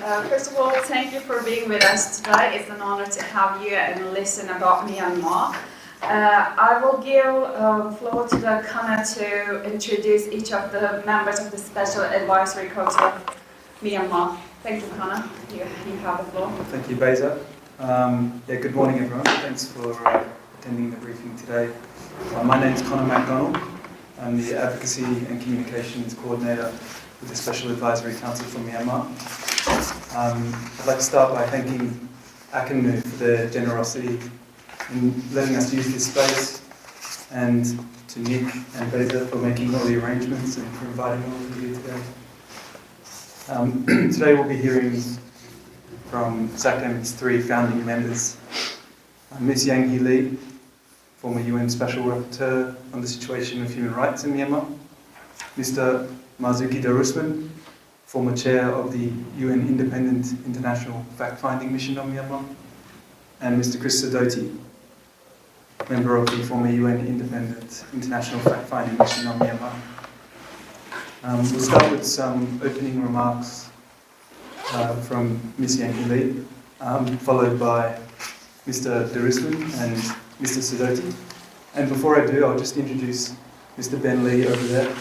First of all, thank you for being with us today. It's an honor to have you and listen about Myanmar. I will give floor to the Kana to introduce each of the members of the Special Advisory Council of Myanmar. Thank you, Kana. You have the floor. Thank you, Beza. Good morning, everyone. Thanks for attending the briefing today. My name is Conor MacDonald. I'm the Advocacy and Communications Coordinator with the Special Advisory Council for Myanmar. I'd like to start by thanking ACNMU for their generosity in letting us use this space, and to Nick and Beza for making all the arrangements and for inviting all of you today. Today we'll be hearing from SAC-M's 3 founding members, Ms. Yanghee Lee, former UN Special Rapporteur on the situation of human rights in Myanmar, Mr. Marzuki Darusman, former chair of the UN Independent International Fact-Finding Mission on Myanmar, and Mr. Sidoti, member of the former UN Independent International Fact-Finding Mission on Myanmar. We'll start with some opening remarks from Ms. Yanghee Lee, followed by Mr. Darusman and Mr. Sidoti. And before I do, I'll just introduce Mr. Ben Lee over there,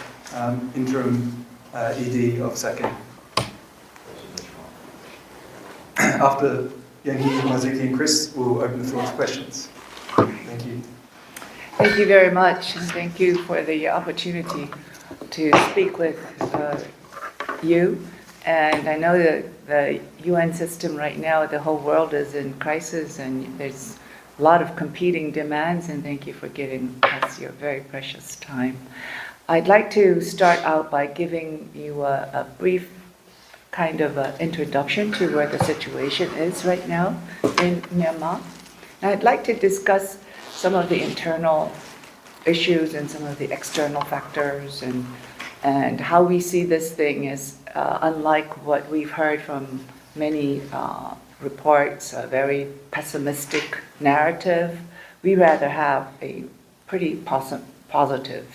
interim ED of SAC-M. After Yanghee, Marzuki and Chris, we'll open the floor to questions. Thank you. Thank you very much, and thank you for the opportunity to speak with you. And I know that the UN system right now, the whole world is in crisis, and there's a lot of competing demands, and thank you for giving us your very precious time. I'd like to start out by giving you a brief kind of introduction to where the situation is right now in Myanmar. And I'd like to discuss some of the internal issues and some of the external factors, and how we see this thing as unlike what we've heard from many reports, a very pessimistic narrative. We rather have a pretty positive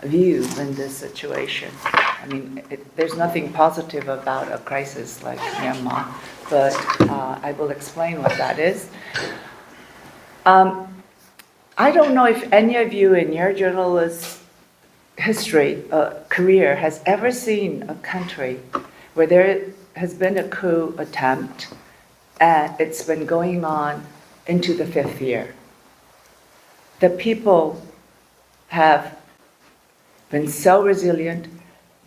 view in this situation. I mean, there's nothing positive about a crisis like Myanmar, but I will explain what that is. I don't know if any of you in your journalist history, career, has ever seen a country where there has been a coup attempt and it's been going on into the 5th year. The people have been so resilient.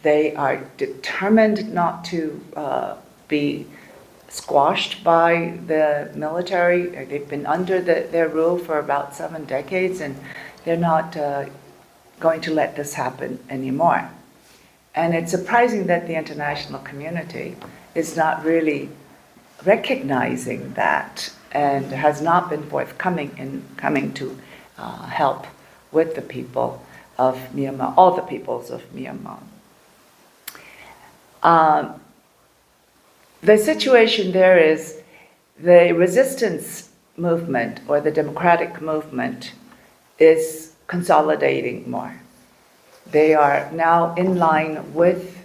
They are determined not to be squashed by the military. They've been under their rule for about 7 decades, and they're not going to let this happen anymore. And it's surprising that the international community is not really recognizing that, and has not been forthcoming in coming to help with the people of Myanmar, all the peoples of Myanmar. The situation there is the resistance movement, or the democratic movement, is consolidating more. They are now in line with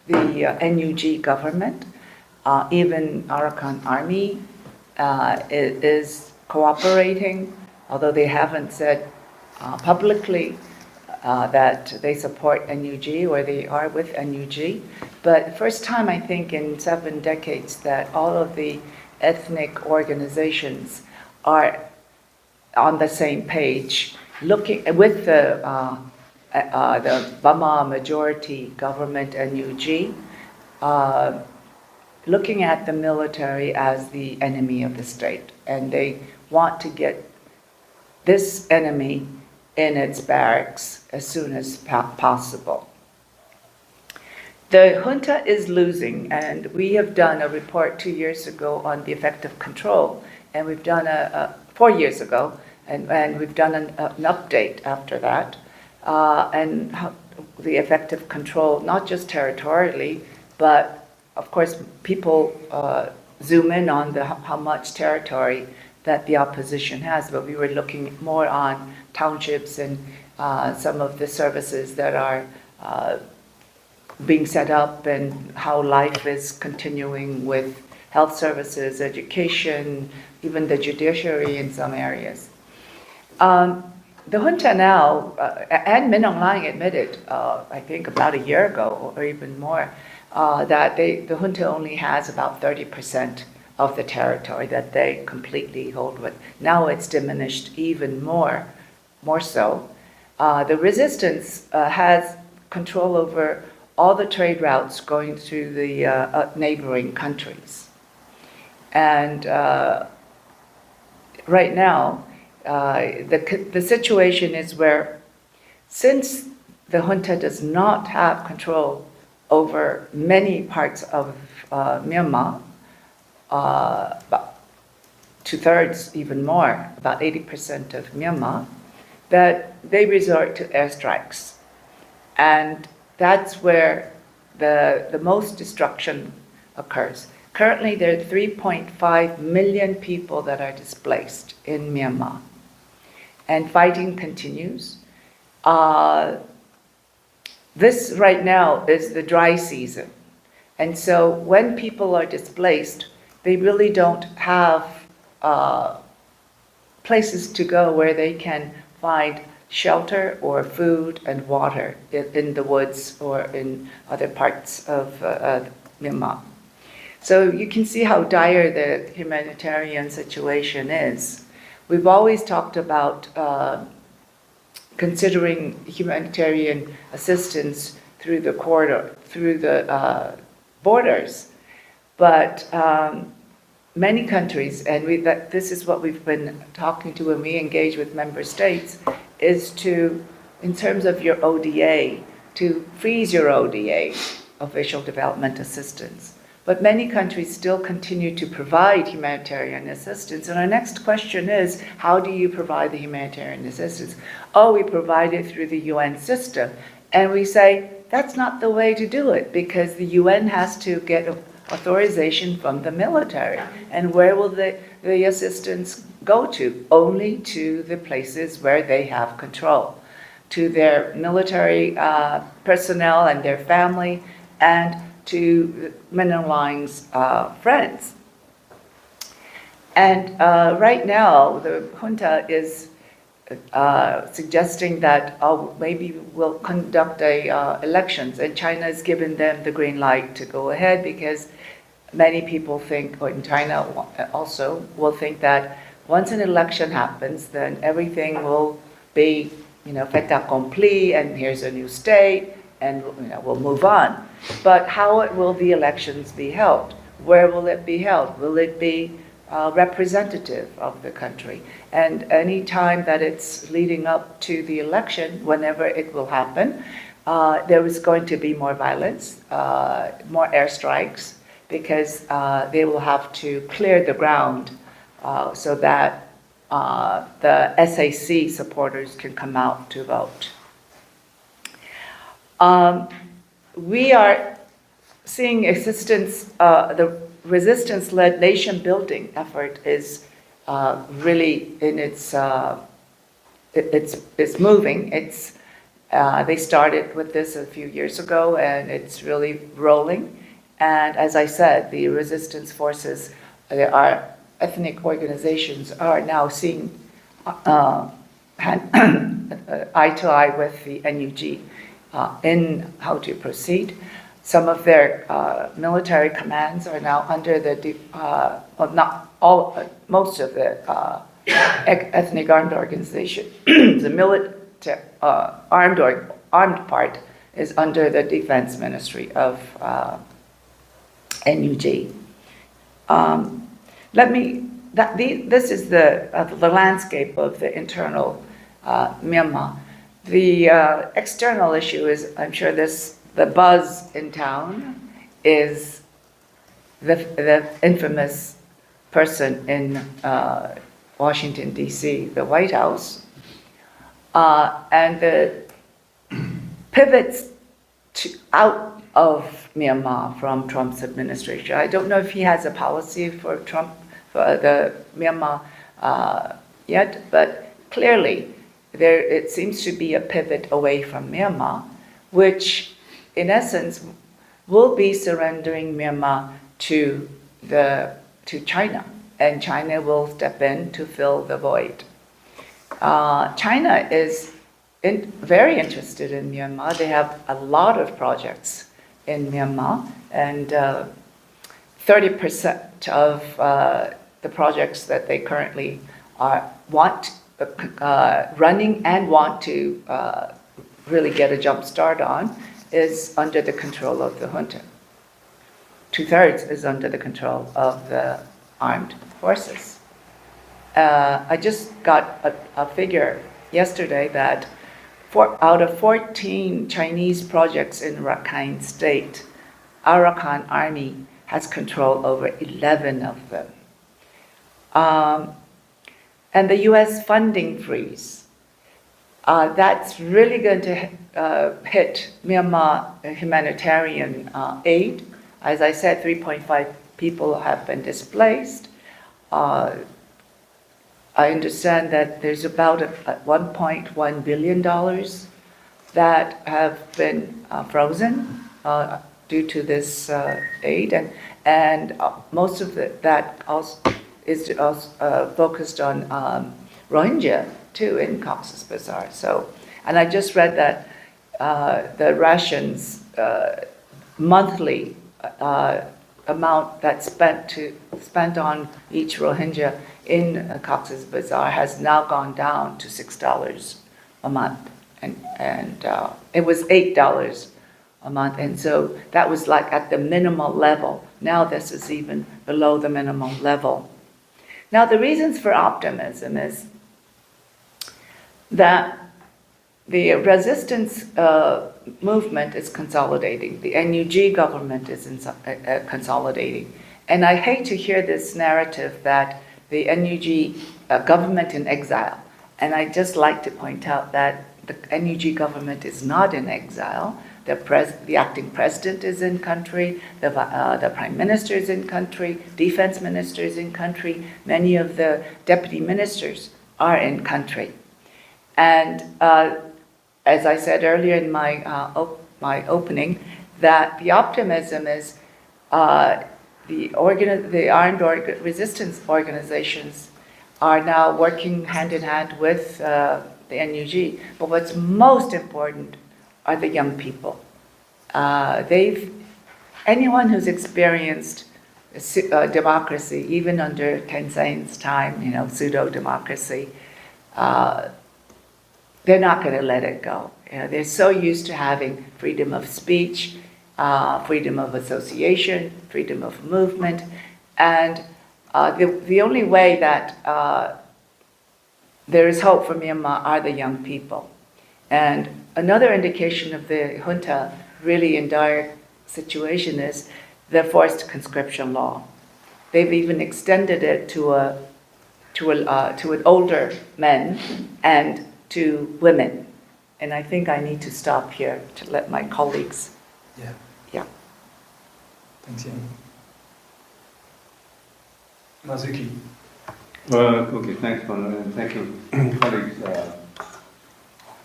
the NUG government. Even Arakan Army is cooperating, although they haven't said publicly that they support NUG or they are with NUG. But first time, I think, in 7 decades that all of the ethnic organizations are on the same page, looking with the Bama majority government, NUG, looking at the military as the enemy of the state. And they want to get this enemy in its barracks as soon as possible. The junta is losing, and we have done a report 2 years ago on the effective control, and we've done 4 years ago, and we've done an update after that, and how the effective control, not just territorially, but of course people zoom in on how much territory that the opposition has, but we were looking more on townships and some of the services that are being set up and how life is continuing with health services, education, even the judiciary in some areas. The junta now, and Min Aung Hlaing admitted, I think about a year ago or even more, that the junta only has about 30% of the territory that they completely hold with. Now it's diminished even more so. The resistance has control over all the trade routes going through the neighboring countries. And right now, the situation is where, since the junta does not have control over many parts of Myanmar, about 2/3, even more, about 80% of Myanmar, that they resort to airstrikes. And that's where the most destruction occurs. Currently, there are 3.5 million people that are displaced in Myanmar. And fighting continues. This right now is the dry season. And so when people are displaced, they really don't have places to go where they can find shelter or food and water in the woods or in other parts of Myanmar. So you can see how dire the humanitarian situation is. We've always talked about considering humanitarian assistance through the corridor, through the borders, but many countries, and this is what we've been talking to when we engage with member states, is to, in terms of your ODA, to freeze your ODA, official development assistance. But many countries still continue to provide humanitarian assistance. And our next question is, how do you provide the humanitarian assistance? Oh, we provide it through the UN system. And we say, that's not the way to do it, because the UN has to get authorization from the military. And where will the assistance go to? Only to the places where they have control, to their military personnel and their family, and to Min Aung Hlaing's friends. And right now, the junta is suggesting that maybe we'll conduct elections, and China has given them the green light to go ahead, because many people think, or in China also, will think that once an election happens, then everything will be, fait accompli, and here's a new state, and we'll move on. But how will the elections be held? Where will it be held? Will it be representative of the country? And any time that it's leading up to the election, whenever it will happen, there is going to be more violence, more airstrikes, because they will have to clear the ground so that the SAC supporters can come out to vote. We are seeing assistance, the resistance-led nation-building effort is really in it's moving. They started with this a few years ago, and it's really rolling. And as I said, the resistance forces, our ethnic organizations, are now seeing eye to eye with the NUG in how to proceed. Some of their military commands are now under the, not all, most of the ethnic armed organization. The military armed part is under the Defense Ministry of NUG. This is the landscape of the internal Myanmar. The external issue is, I'm sure the buzz in town is the infamous person in Washington, D.C., the White House, and the pivots out of Myanmar from Trump's administration. I don't know if he has a policy for the Myanmar yet, but clearly it seems to be a pivot away from Myanmar, which in essence, will be surrendering Myanmar to China, and China will step in to fill the void. China is very interested in Myanmar. They have a lot of projects in Myanmar, and 30% of the projects that they currently running and want to really get a jump start on is under the control of the junta. 2/3 is under the control of the armed forces. I just got a figure yesterday that out of 14 Chinese projects in Rakhine State, Arakan Army has control over 11 of them. And the US funding freeze, that's really going to hit Myanmar humanitarian aid. As I said, 3.5 people have been displaced. I understand that there's about $1.1 billion that have been frozen due to this aid, and most of that also is focused on Rohingya too in Cox's Bazar. So, and I just read that the rations monthly amount that's spent on each Rohingya in Cox's Bazar has now gone down to $6 a month, and it was $8 a month, and so that was like at the minimal level. Now this is even below the minimum level. Now the reasons for optimism is that the resistance movement is consolidating. The NUG government is consolidating. And I hate to hear this narrative that the NUG government in exile. And I just like to point out that the NUG government is not in exile. The acting president is in country, the prime minister is in country, defense minister is in country, many of the deputy ministers are in country. And as I said earlier in my opening, that the optimism is the armed resistance organizations are now working hand in hand with the NUG. But what's most important are the young people. Anyone who's experienced democracy, even under Thein time, pseudo-democracy, they're not going to let it go. They're so used to having freedom of speech, freedom of association, freedom of movement, and the only way that there is hope for Myanmar are the young people. And another indication of the junta really in dire situation is the forced conscription law. They've even extended it to an older men and to women. And I think I need to stop here to let my colleagues. Yeah. Thanks, Yanghee. Marzuki. Okay, thanks, Conor, and thank you, colleagues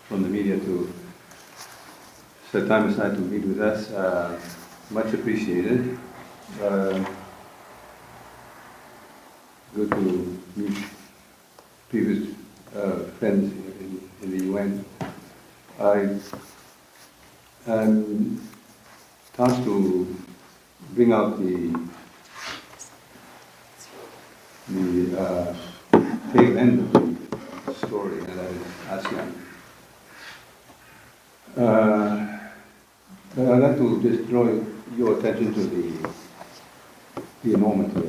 from the media to set time aside to meet with us. Much appreciated. Good to meet previous friends in the UN. I'm tasked to bring out the tail end of the story, and that is ASEAN. But I'd like to just draw your attention to the enormity of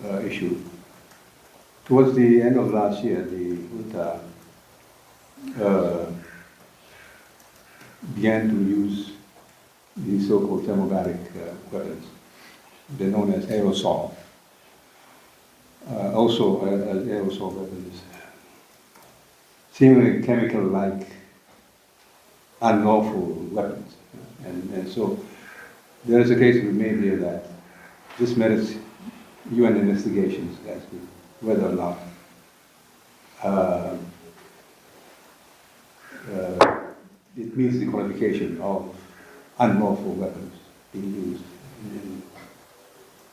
the issue. Towards the end of last year, the junta began to use the so-called thermobaric weapons. They're known as aerosol. Also as aerosol weapons, seemingly chemical-like unlawful weapons. And so there is a case to be made here that this merits UN investigations as to whether or not it meets the qualification of unlawful weapons being used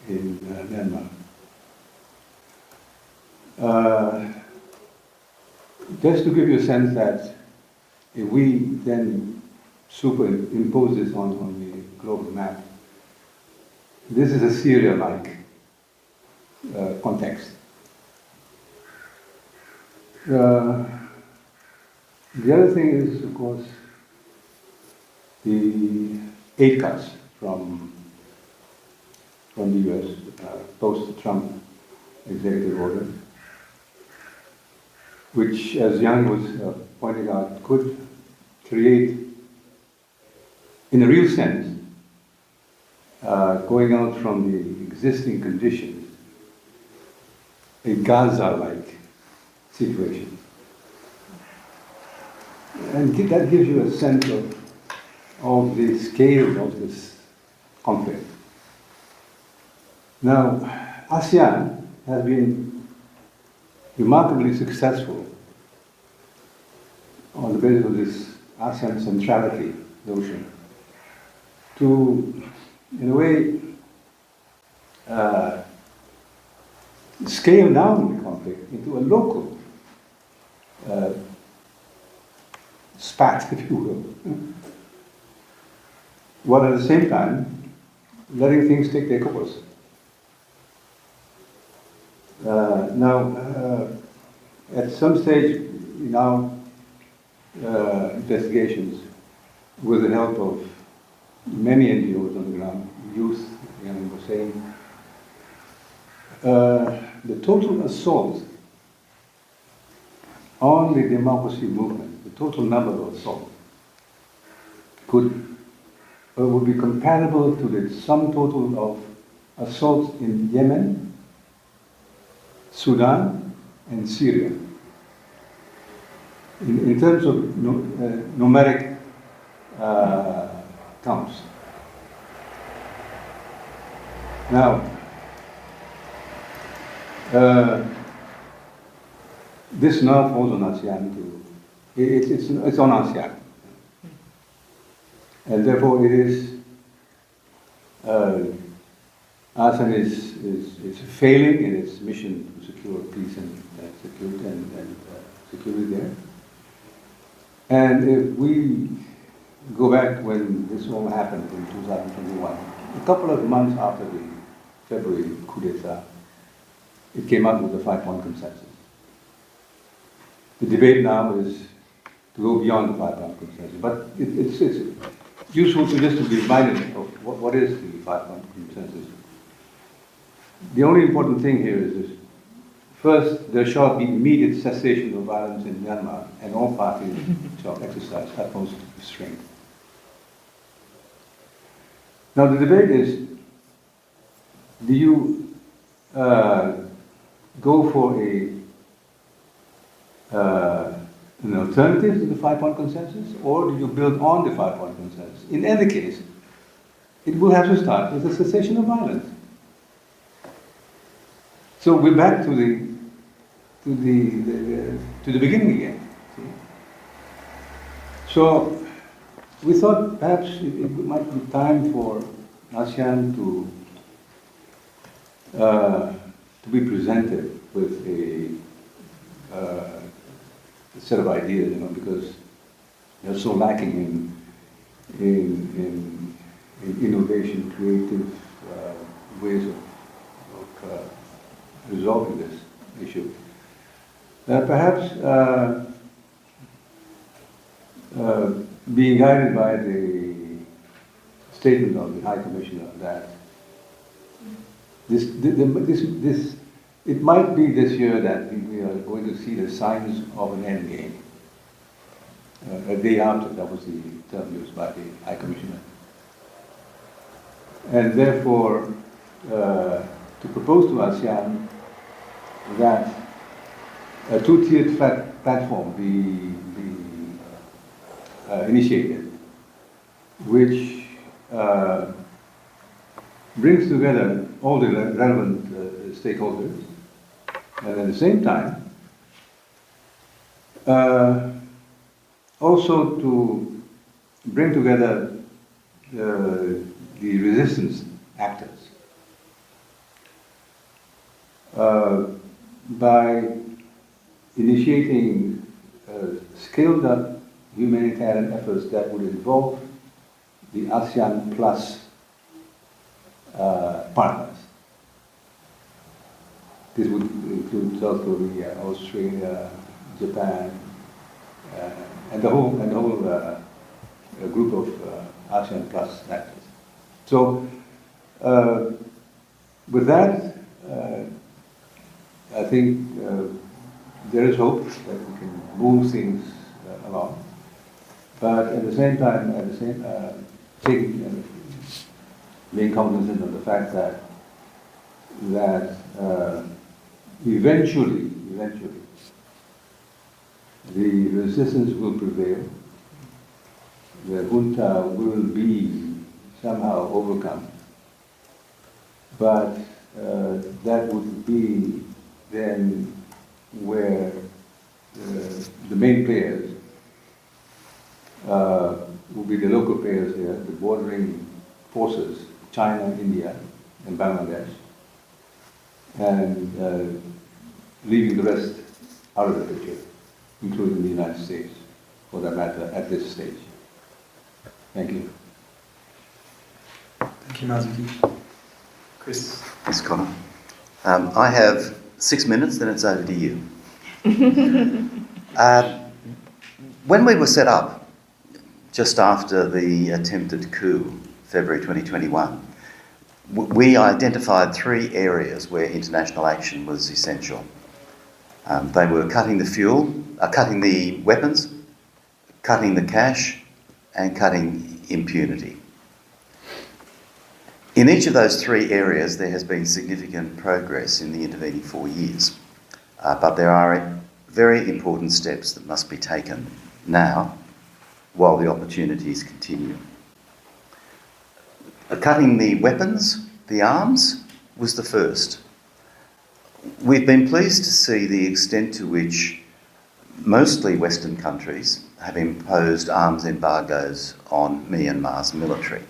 in Myanmar. Just to give you a sense that if we then superimpose this on the global map, this is a Syria-like context. The other thing is, of course, the aid cuts from the US post-Trump executive order, which, as Yang was pointing out, could create, in a real sense, going out from the existing conditions, a Gaza-like situation. And that gives you a sense of the scale of this conflict. Now, ASEAN has been remarkably successful on the basis of this ASEAN centrality notion to, in a way, scale down the conflict into a local spat, if you will, while at the same time letting things take their course. Now, at some stage in our investigations, with the help of many NGOs on the ground, youth, Yang was saying, the total assault on the democracy movement, the total number of assaults, would be comparable to the sum total of assaults in Yemen, Sudan, and Syria. In terms of numeric counts. Now, this now falls on ASEAN to, it's on ASEAN. And therefore it is, ASEAN is failing in its mission to secure peace and security there. And if we go back when this all happened in 2021, a couple of months after the February coup d'etat, it came out with a 5-point consensus. The debate now is to go beyond the 5-point consensus, but it's useful to be reminded of what is the 5-point consensus. The only important thing here is this. First, there shall be immediate cessation of violence in Myanmar, and all parties shall exercise utmost restraint. Now the debate is, do you go for an alternative to the 5-point consensus, or do you build on the 5-point consensus? In any case, it will have to start with a cessation of violence. So we're back to the beginning again. See? So we thought perhaps it might be time for ASEAN to be presented with a set of ideas, because they're so lacking in innovation, creative ways of resolving this issue. Perhaps being guided by the statement of the High Commissioner that it might be this year that we are going to see the signs of an end game. A day after, that was the term used by the High Commissioner. And therefore, to propose to ASEAN that a two-tiered platform be initiated, which brings together all the relevant stakeholders, and at the same time, also to bring together the resistance actors by initiating scaled up humanitarian efforts that would involve the ASEAN Plus partners. This would include South Korea, Australia, Japan, and the whole group of ASEAN Plus actors. So, with that, I think there is hope that we can move things along. But at the same time, being cognizant of the fact that eventually the resistance will prevail, the junta will be somehow overcome, but that would be then where the main players will be the local players here, the bordering forces, China, India, and Bangladesh, and leaving the rest out of the picture, including the United States, for that matter, at this stage. Thank you. Thank you, Marzuki. Chris. Thanks, Connor. I have 6 minutes, then it's over to you. When we were set up, just after the attempted coup, February 2021, we identified 3 areas where international action was essential. They were cutting the weapons, cutting the cash, and cutting impunity. In each of those 3 areas, there has been significant progress in the intervening 4 years, but there are very important steps that must be taken now while the opportunities continue. Cutting the weapons, the arms, was the first. We've been pleased to see the extent to which mostly Western countries have imposed arms embargoes on Myanmar's military.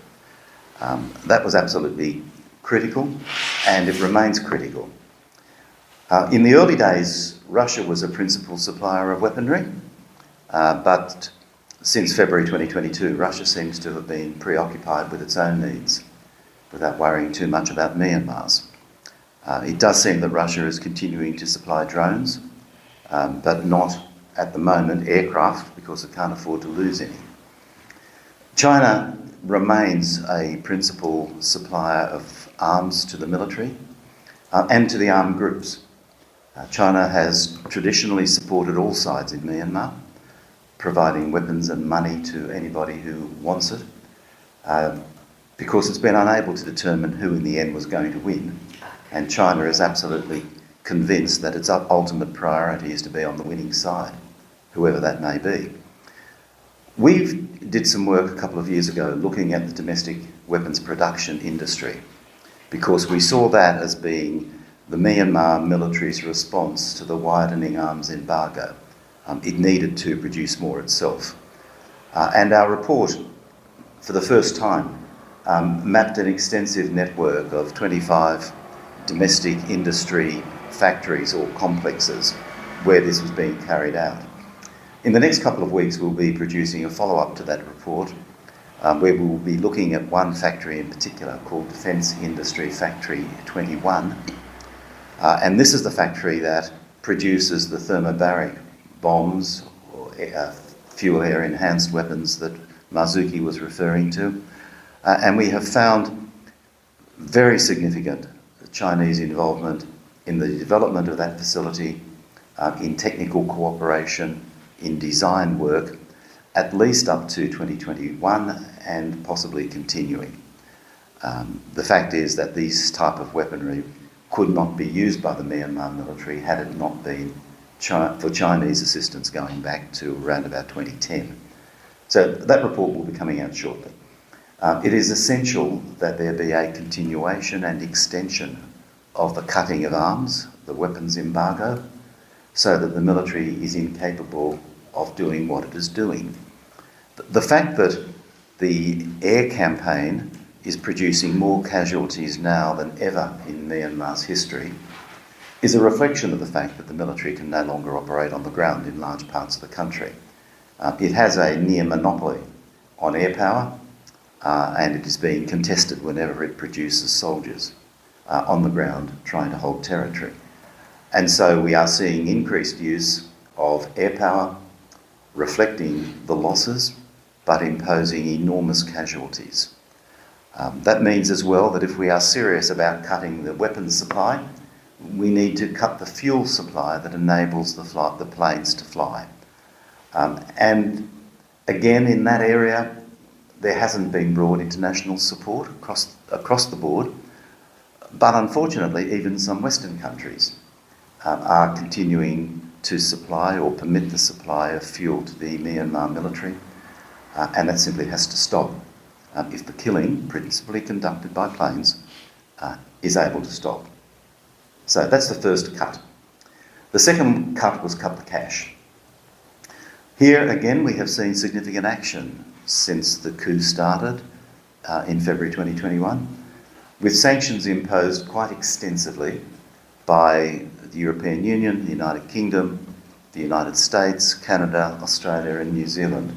That was absolutely critical, and it remains critical. In the early days, Russia was a principal supplier of weaponry, but since February 2022, Russia seems to have been preoccupied with its own needs without worrying too much about Myanmar's. It does seem that Russia is continuing to supply drones, but not at the moment aircraft, because it can't afford to lose any. China remains a principal supplier of arms to the military and to the armed groups. China has traditionally supported all sides in Myanmar, providing weapons and money to anybody who wants it, because it's been unable to determine who in the end was going to win. And China is absolutely convinced that its ultimate priority is to be on the winning side, whoever that may be. We did some work a couple of years ago looking at the domestic weapons production industry, because we saw that as being the Myanmar military's response to the widening arms embargo. It needed to produce more itself. And our report, for the first time, mapped an extensive network of 25 domestic industry factories or complexes where this was being carried out. In the next couple of weeks, we'll be producing a follow-up to that report, where we will be looking at one factory in particular called Defence Industry Factory 21. And this is the factory that produces the thermobaric bombs or fuel air enhanced weapons that Marzuki was referring to. And we have found very significant Chinese involvement in the development of that facility, in technical cooperation, in design work, at least up to 2021 and possibly continuing. The fact is that these type of weaponry could not be used by the Myanmar military had it not been for Chinese assistance going back to around about 2010. So that report will be coming out shortly. It is essential that there be a continuation and extension of the cutting of arms, the weapons embargo, so that the military is incapable of doing what it is doing. The fact that the air campaign is producing more casualties now than ever in Myanmar's history is a reflection of the fact that the military can no longer operate on the ground in large parts of the country. It has a near monopoly on air power, and it is being contested whenever it produces soldiers on the ground trying to hold territory. And so we are seeing increased use of air power, reflecting the losses, but imposing enormous casualties. That means as well that if we are serious about cutting the weapons supply, we need to cut the fuel supply that enables the planes to fly. And again, in that area, there hasn't been broad international support across the board, but unfortunately, even some Western countries are continuing to supply or permit the supply of fuel to the Myanmar military, and that simply has to stop if the killing, principally conducted by planes, is able to stop. So that's the first cut. The second cut was cut the cash. Here again we have seen significant action since the coup started in February 2021, with sanctions imposed quite extensively by the European Union, the United Kingdom, the United States, Canada, Australia and New Zealand.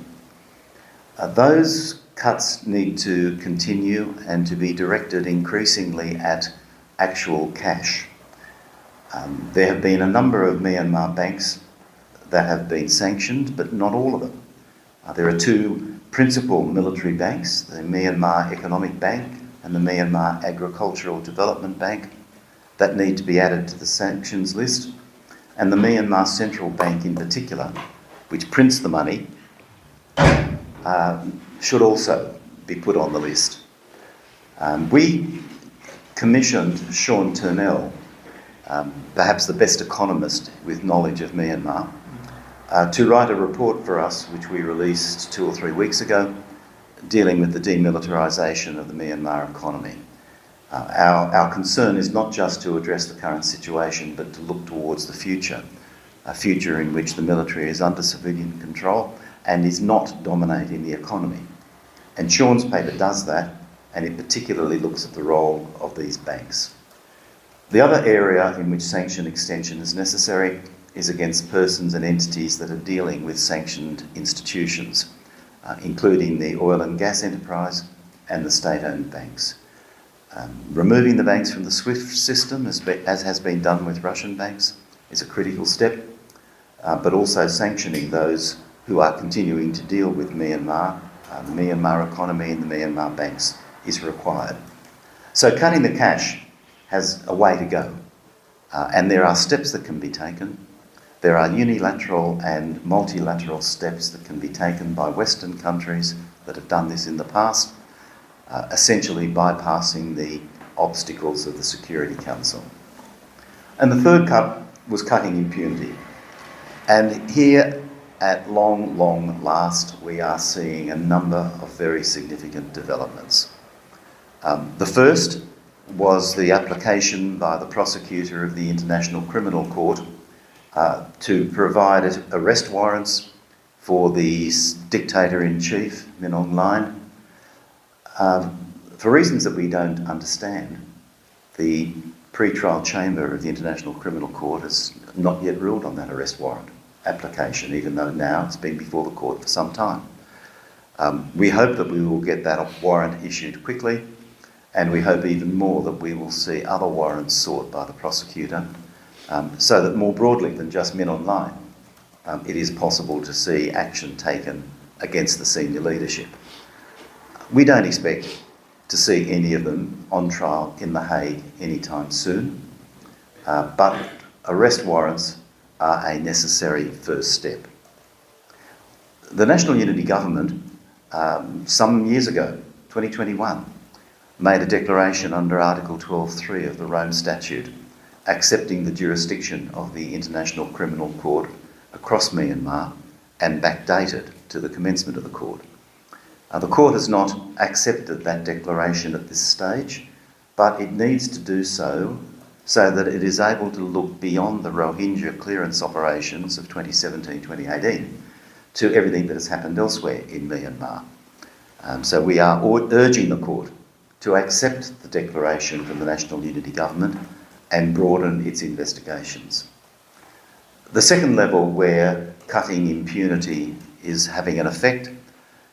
Those cuts need to continue and to be directed increasingly at actual cash. There have been a number of Myanmar banks that have been sanctioned, but not all of them. There are two principal military banks, the Myanmar Economic Bank and the Myanmar Agricultural Development Bank, that need to be added to the sanctions list, and the Myanmar Central Bank in particular, which prints the money, should also be put on the list. We commissioned Sean Turnell, perhaps the best economist with knowledge of Myanmar, to write a report for us, which we released 2 or 3 weeks ago, dealing with the demilitarisation of the Myanmar economy. Our concern is not just to address the current situation, but to look towards the future, a future in which the military is under civilian control and is not dominating the economy. And Sean's paper does that, and it particularly looks at the role of these banks. The other area in which sanction extension is necessary is against persons and entities that are dealing with sanctioned institutions, including the oil and gas enterprise and the state-owned banks. Removing the banks from the SWIFT system, as has been done with Russian banks, is a critical step, but also sanctioning those who are continuing to deal with Myanmar, the Myanmar economy and the Myanmar banks is required. So cutting the cash has a way to go, and there are steps that can be taken. There are unilateral and multilateral steps that can be taken by Western countries that have done this in the past, essentially bypassing the obstacles of the Security Council. And the third cut was cutting impunity. And here, at long last, we are seeing a number of very significant developments. The first was the application by the prosecutor of the International Criminal Court to provide arrest warrants for the dictator-in-chief, Min Aung Hlaing. For reasons that we don't understand, the pre-trial chamber of the International Criminal Court has not yet ruled on that arrest warrant application, even though now it's been before the court for some time. We hope that we will get that warrant issued quickly, and we hope even more that we will see other warrants sought by the prosecutor, so that more broadly than just Min Aung Hlaing, it is possible to see action taken against the senior leadership. We don't expect to see any of them on trial in The Hague anytime soon, but arrest warrants are a necessary first step. The National Unity Government, some years ago, 2021, made a declaration under Article 12.3 of the Rome Statute, accepting the jurisdiction of the International Criminal Court across Myanmar and backdated to the commencement of the court. The court has not accepted that declaration at this stage, but it needs to do so that it is able to look beyond the Rohingya clearance operations of 2017-2018 to everything that has happened elsewhere in Myanmar. So we are urging the court to accept the declaration from the National Unity Government and broaden its investigations. The second level where cutting impunity is having an effect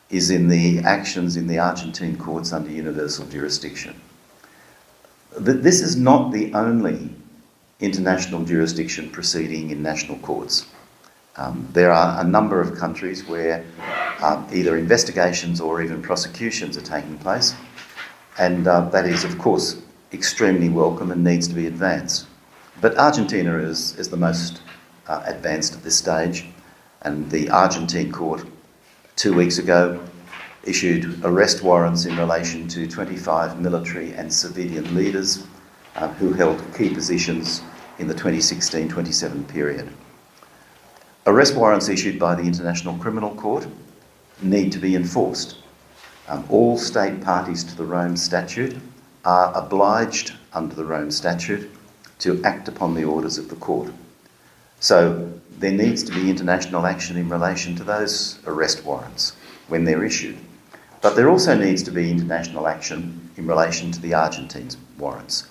is in the actions in the Argentine courts under universal jurisdiction. This is not the only international jurisdiction proceeding in national courts. There are a number of countries where either investigations or even prosecutions are taking place, and that is, of course, extremely welcome and needs to be advanced. But Argentina is the most advanced at this stage, and the Argentine court 2 weeks ago issued arrest warrants in relation to 25 military and civilian leaders who held key positions in the 2016-27 period. Arrest warrants issued by the International Criminal Court need to be enforced. All state parties to the Rome Statute are obliged under the Rome Statute to act upon the orders of the court. So there needs to be international action in relation to those arrest warrants when they're issued. But there also needs to be international action in relation to the Argentine warrants.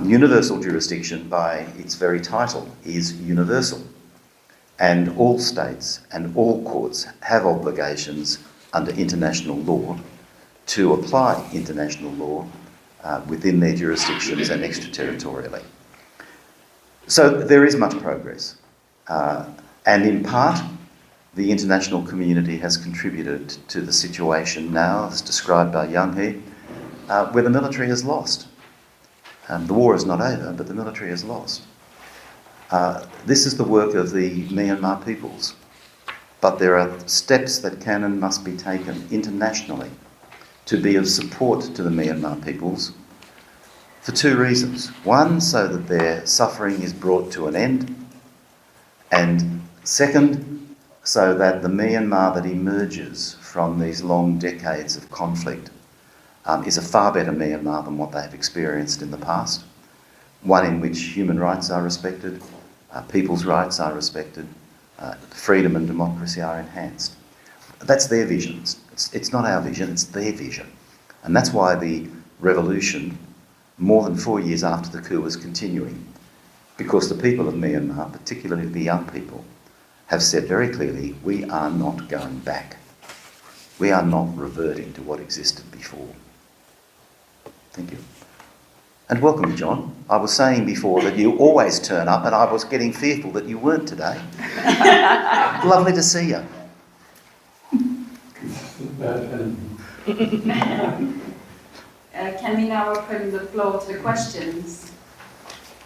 Universal jurisdiction, by its very title, is universal. And all states and all courts have obligations under international law to apply international law within their jurisdictions and extraterritorially. So there is much progress. And in part, the international community has contributed to the situation now, as described by Yanghee, where the military has lost. The war is not over, but the military has lost. This is the work of the Myanmar peoples, but there are steps that can and must be taken internationally to be of support to the Myanmar peoples for two reasons. One, so that their suffering is brought to an end, and second, so that the Myanmar that emerges from these long decades of conflict is a far better Myanmar than what they have experienced in the past. One in which human rights are respected, people's rights are respected, freedom and democracy are enhanced. That's their vision. It's not our vision, it's their vision. And that's why the revolution, more than 4 years after the coup, is continuing. Because the people of Myanmar, particularly the young people, have said very clearly, we are not going back. We are not reverting to what existed before. Thank you. And welcome, John. I was saying before that you always turn up, and I was getting fearful that you weren't today. Lovely to see you. Can we now open the floor to questions?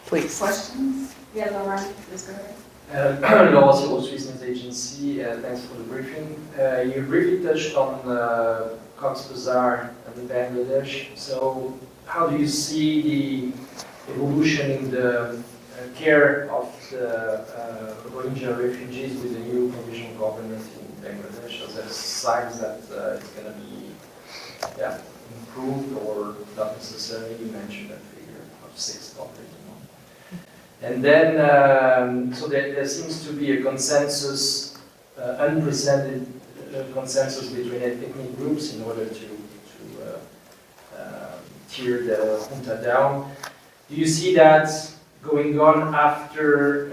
Please. Questions? Yeah, Lauren, please go ahead. Lawrence, Swiss News Agency, thanks for the briefing. You briefly touched on Cox's Bazar and Bangladesh. So how do you see the evolution in the care of the Rohingya refugees with the new provisional government in Bangladesh? Are there signs that it's going to be improved or not necessarily? You mentioned that figure of 6 countries. And then, so there seems to be a consensus, unprecedented consensus between ethnic groups in order to tear the junta down. Do you see that going on after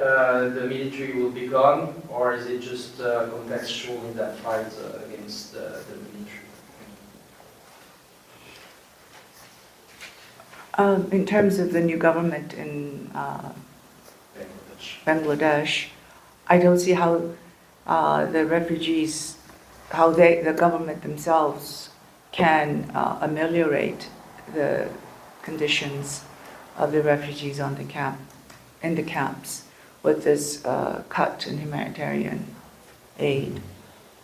the military will be gone, or is it just contextual in that fight against the military? In terms of the new government in Bangladesh, I don't see how the refugees, how the government themselves can ameliorate the conditions of the refugees in the camps with this cut in humanitarian aid.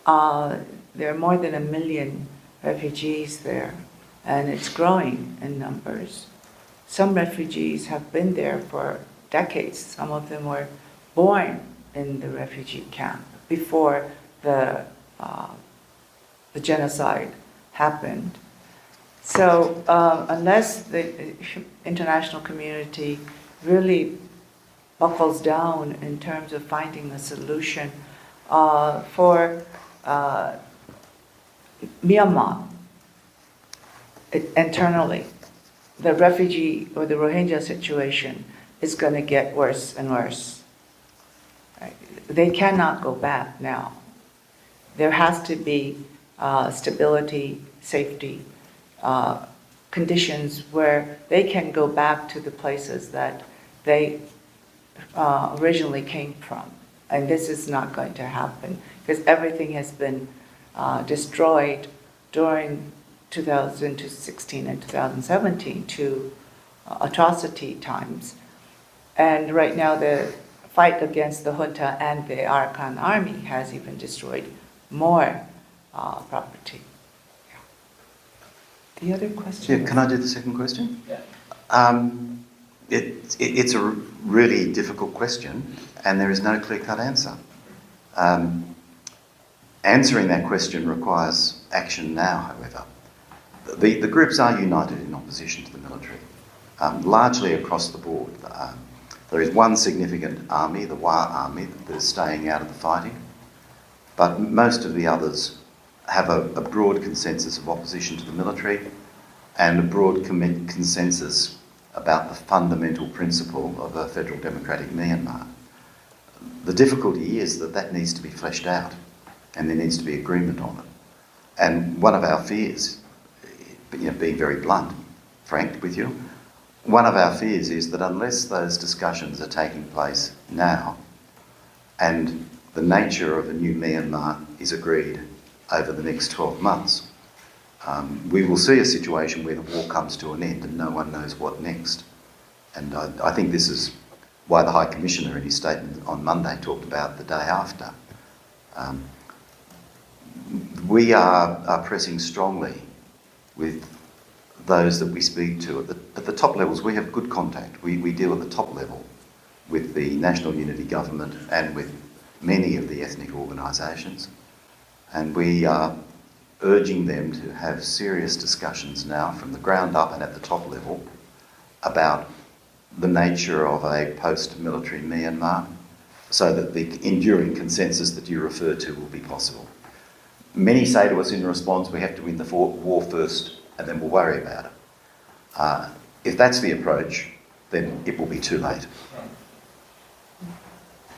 There are more than 1 million refugees there, and it's growing in numbers. Some refugees have been there for decades. Some of them were born in the refugee camp before the genocide happened. So unless the international community really buckles down in terms of finding a solution for Myanmar internally, the refugee or the Rohingya situation is going to get worse and worse. Right? They cannot go back now. There has to be stability, safety, conditions where they can go back to the places that they originally came from. And this is not going to happen because everything has been destroyed during 2016 and 2017 to atrocity times. And right now the fight against the junta and the Arakan army has even destroyed more property. Yeah. The other question? Yeah, can I do the second question? Yeah. It's a really difficult question, and there is no clear-cut answer. Answering that question requires action now, however. The groups are united in opposition to the military, largely across the board. There is one significant army, the Wa army, that is staying out of the fighting, but most of the others have a broad consensus of opposition to the military and a broad consensus about the fundamental principle of a federal democratic Myanmar. The difficulty is that that needs to be fleshed out and there needs to be agreement on it. And one of our fears, being very blunt, frank with you, one of our fears is that unless those discussions are taking place now and the nature of a new Myanmar is agreed over the next 12 months, we will see a situation where the war comes to an end and no one knows what next. And I think this is why the High Commissioner in his statement on Monday talked about the day after. We are pressing strongly with those that we speak to. At the top levels, we have good contact. We deal at the top level with the National Unity Government and with many of the ethnic organisations. And we are urging them to have serious discussions now from the ground up and at the top level about the nature of a post-military Myanmar so that the enduring consensus that you refer to will be possible. Many say to us in response, we have to win the war first and then we'll worry about it. If that's the approach, then it will be too late.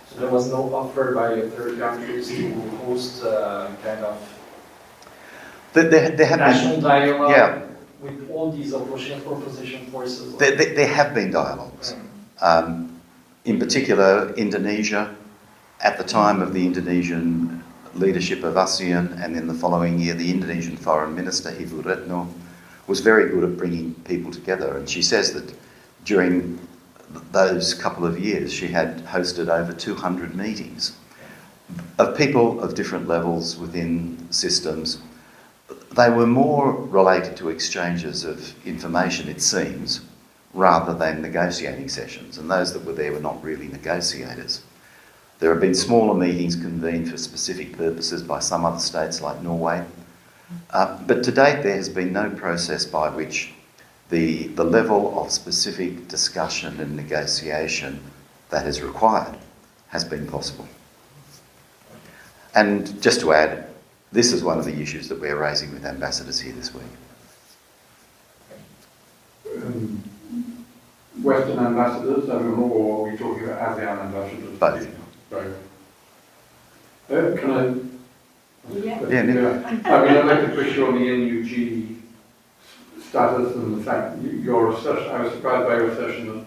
So there was no offer by third countries to host kind of There have national been, dialogue yeah, with all these opposition forces? there have been dialogues. In particular, Indonesia, at the time of the Indonesian leadership of ASEAN, and then the following year, the Indonesian Foreign Minister, Ibu Retno, was very good at bringing people together. And she says that during those couple of years, she had hosted over 200 meetings of people of different levels within systems. They were more related to exchanges of information, it seems, rather than negotiating sessions. And those that were there were not really negotiators. There have been smaller meetings convened for specific purposes by some other states like Norway. But to date, there has been no process by which the level of specific discussion and negotiation that is required has been possible. And just to add, this is one of the issues that we're raising with ambassadors here this week. Western ambassadors, or are we talking about ASEAN ambassadors? Both. Right. Can I? Yeah. Yeah, I mean, I'd like to push you on the NUG status and the fact your assertion. I was surprised by your assertion that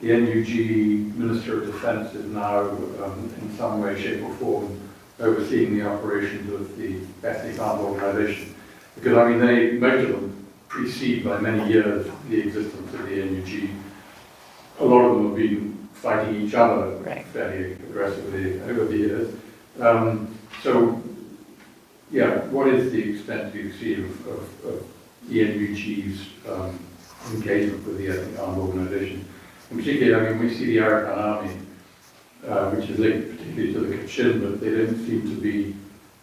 the NUG Minister of Defence is now, in some way, shape, or form, overseeing the operations of the ethnic armed organisation. Because I mean, most of them precede by many years the existence of the NUG. A lot of them have been fighting each other fairly aggressively over the years. So, yeah, what is the extent you see of the NUG's engagement with the ethnic armed organisation? In particular, I mean, we see the Arakan Army, which is linked particularly to the Kachin, but they don't seem to be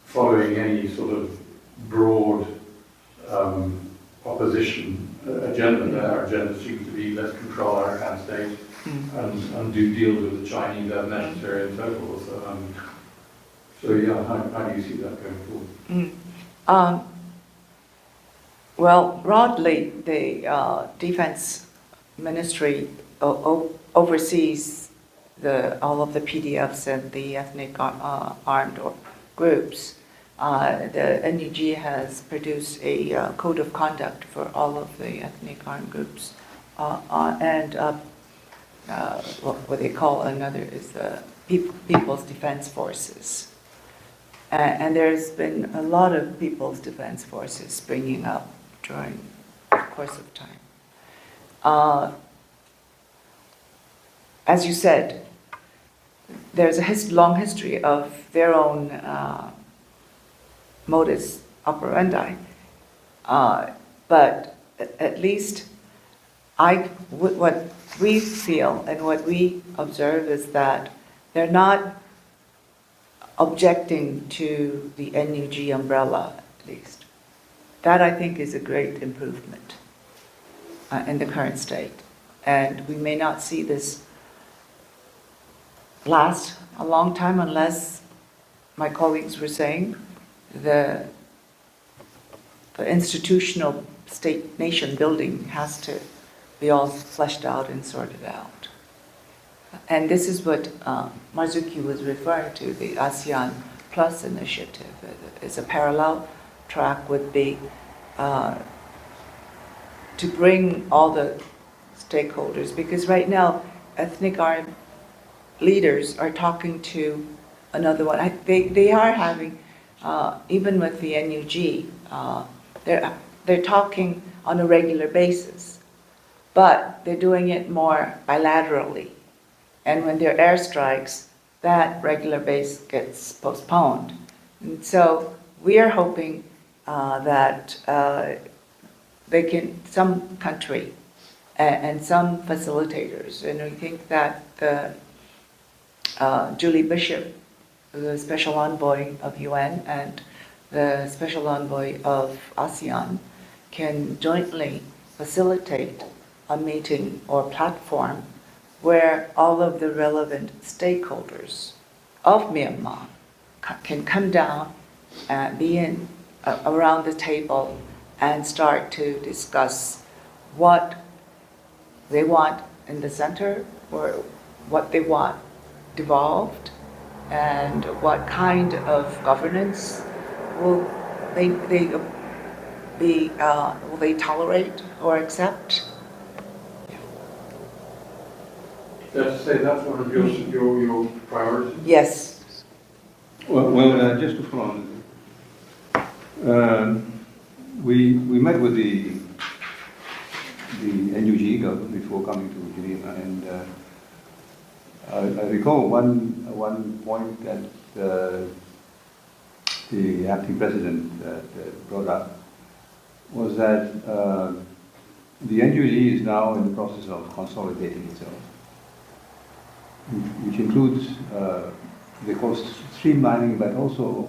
following any sort of broad opposition agenda. Their agenda seems to be let's control Arakan state and do deals with the Chinese as necessary and so forth. So yeah, how do you see that going forward? Well, broadly, the Defense Ministry oversees all of the PDFs and the ethnic armed groups. The NUG has produced a code of conduct for all of the ethnic armed groups, and what they call another is the People's Defense Forces. And there's been a lot of People's Defense Forces springing up during the course of time. As you said, there's a long history of their own modus operandi, but at least what we feel and what we observe is that they're not objecting to the NUG umbrella, at least. That, I think, is a great improvement in the current state. And we may not see this last a long time unless, my colleagues were saying, the institutional state-nation building has to be all fleshed out and sorted out. And this is what Marzuki was referring to, the ASEAN Plus initiative. It's a parallel track would be to bring all the stakeholders, because right now ethnic armed leaders are talking to another one. They are having, even with the NUG, they're talking on a regular basis, but they're doing it more bilaterally. And when there are airstrikes, that regular base gets postponed. And so we are hoping that some country and some facilitators, and we think that Julie Bishop, the Special Envoy of UN, and the Special Envoy of ASEAN can jointly facilitate a meeting or platform where all of the relevant stakeholders of Myanmar can come down and be around the table and start to discuss what they want in the center, or what they want devolved, and what kind of governance will they tolerate or accept. Let's say that's one of your priorities. Yes. Well, just to follow on, we met with the NUG government before coming to Geneva, and I recall one point that the acting president brought up was that the NUG is now in the process of consolidating itself, which includes they call streamlining, but also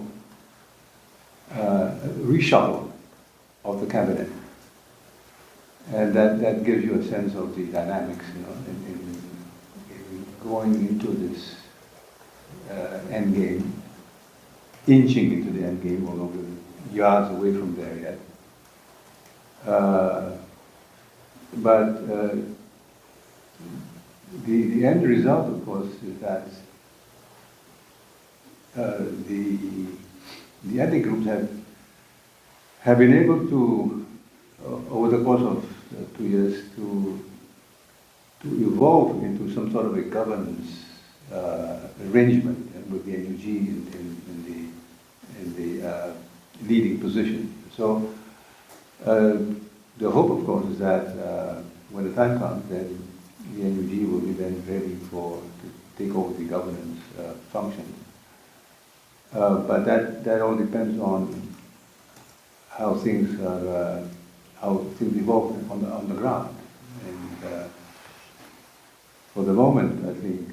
reshuffle of the cabinet, and that gives you a sense of the dynamics, in going into this end game, inching into the end game, although we're yards away from there yet. But the end result, of course, is that the ethnic groups have been able to, over the course of 2 years, to evolve into some sort of a governance arrangement with the NUG in the leading position. So the hope, of course, is that when the time comes, then the NUG will be then ready to take over the governance functions. But that all depends on how things evolve on the ground. And for the moment, I think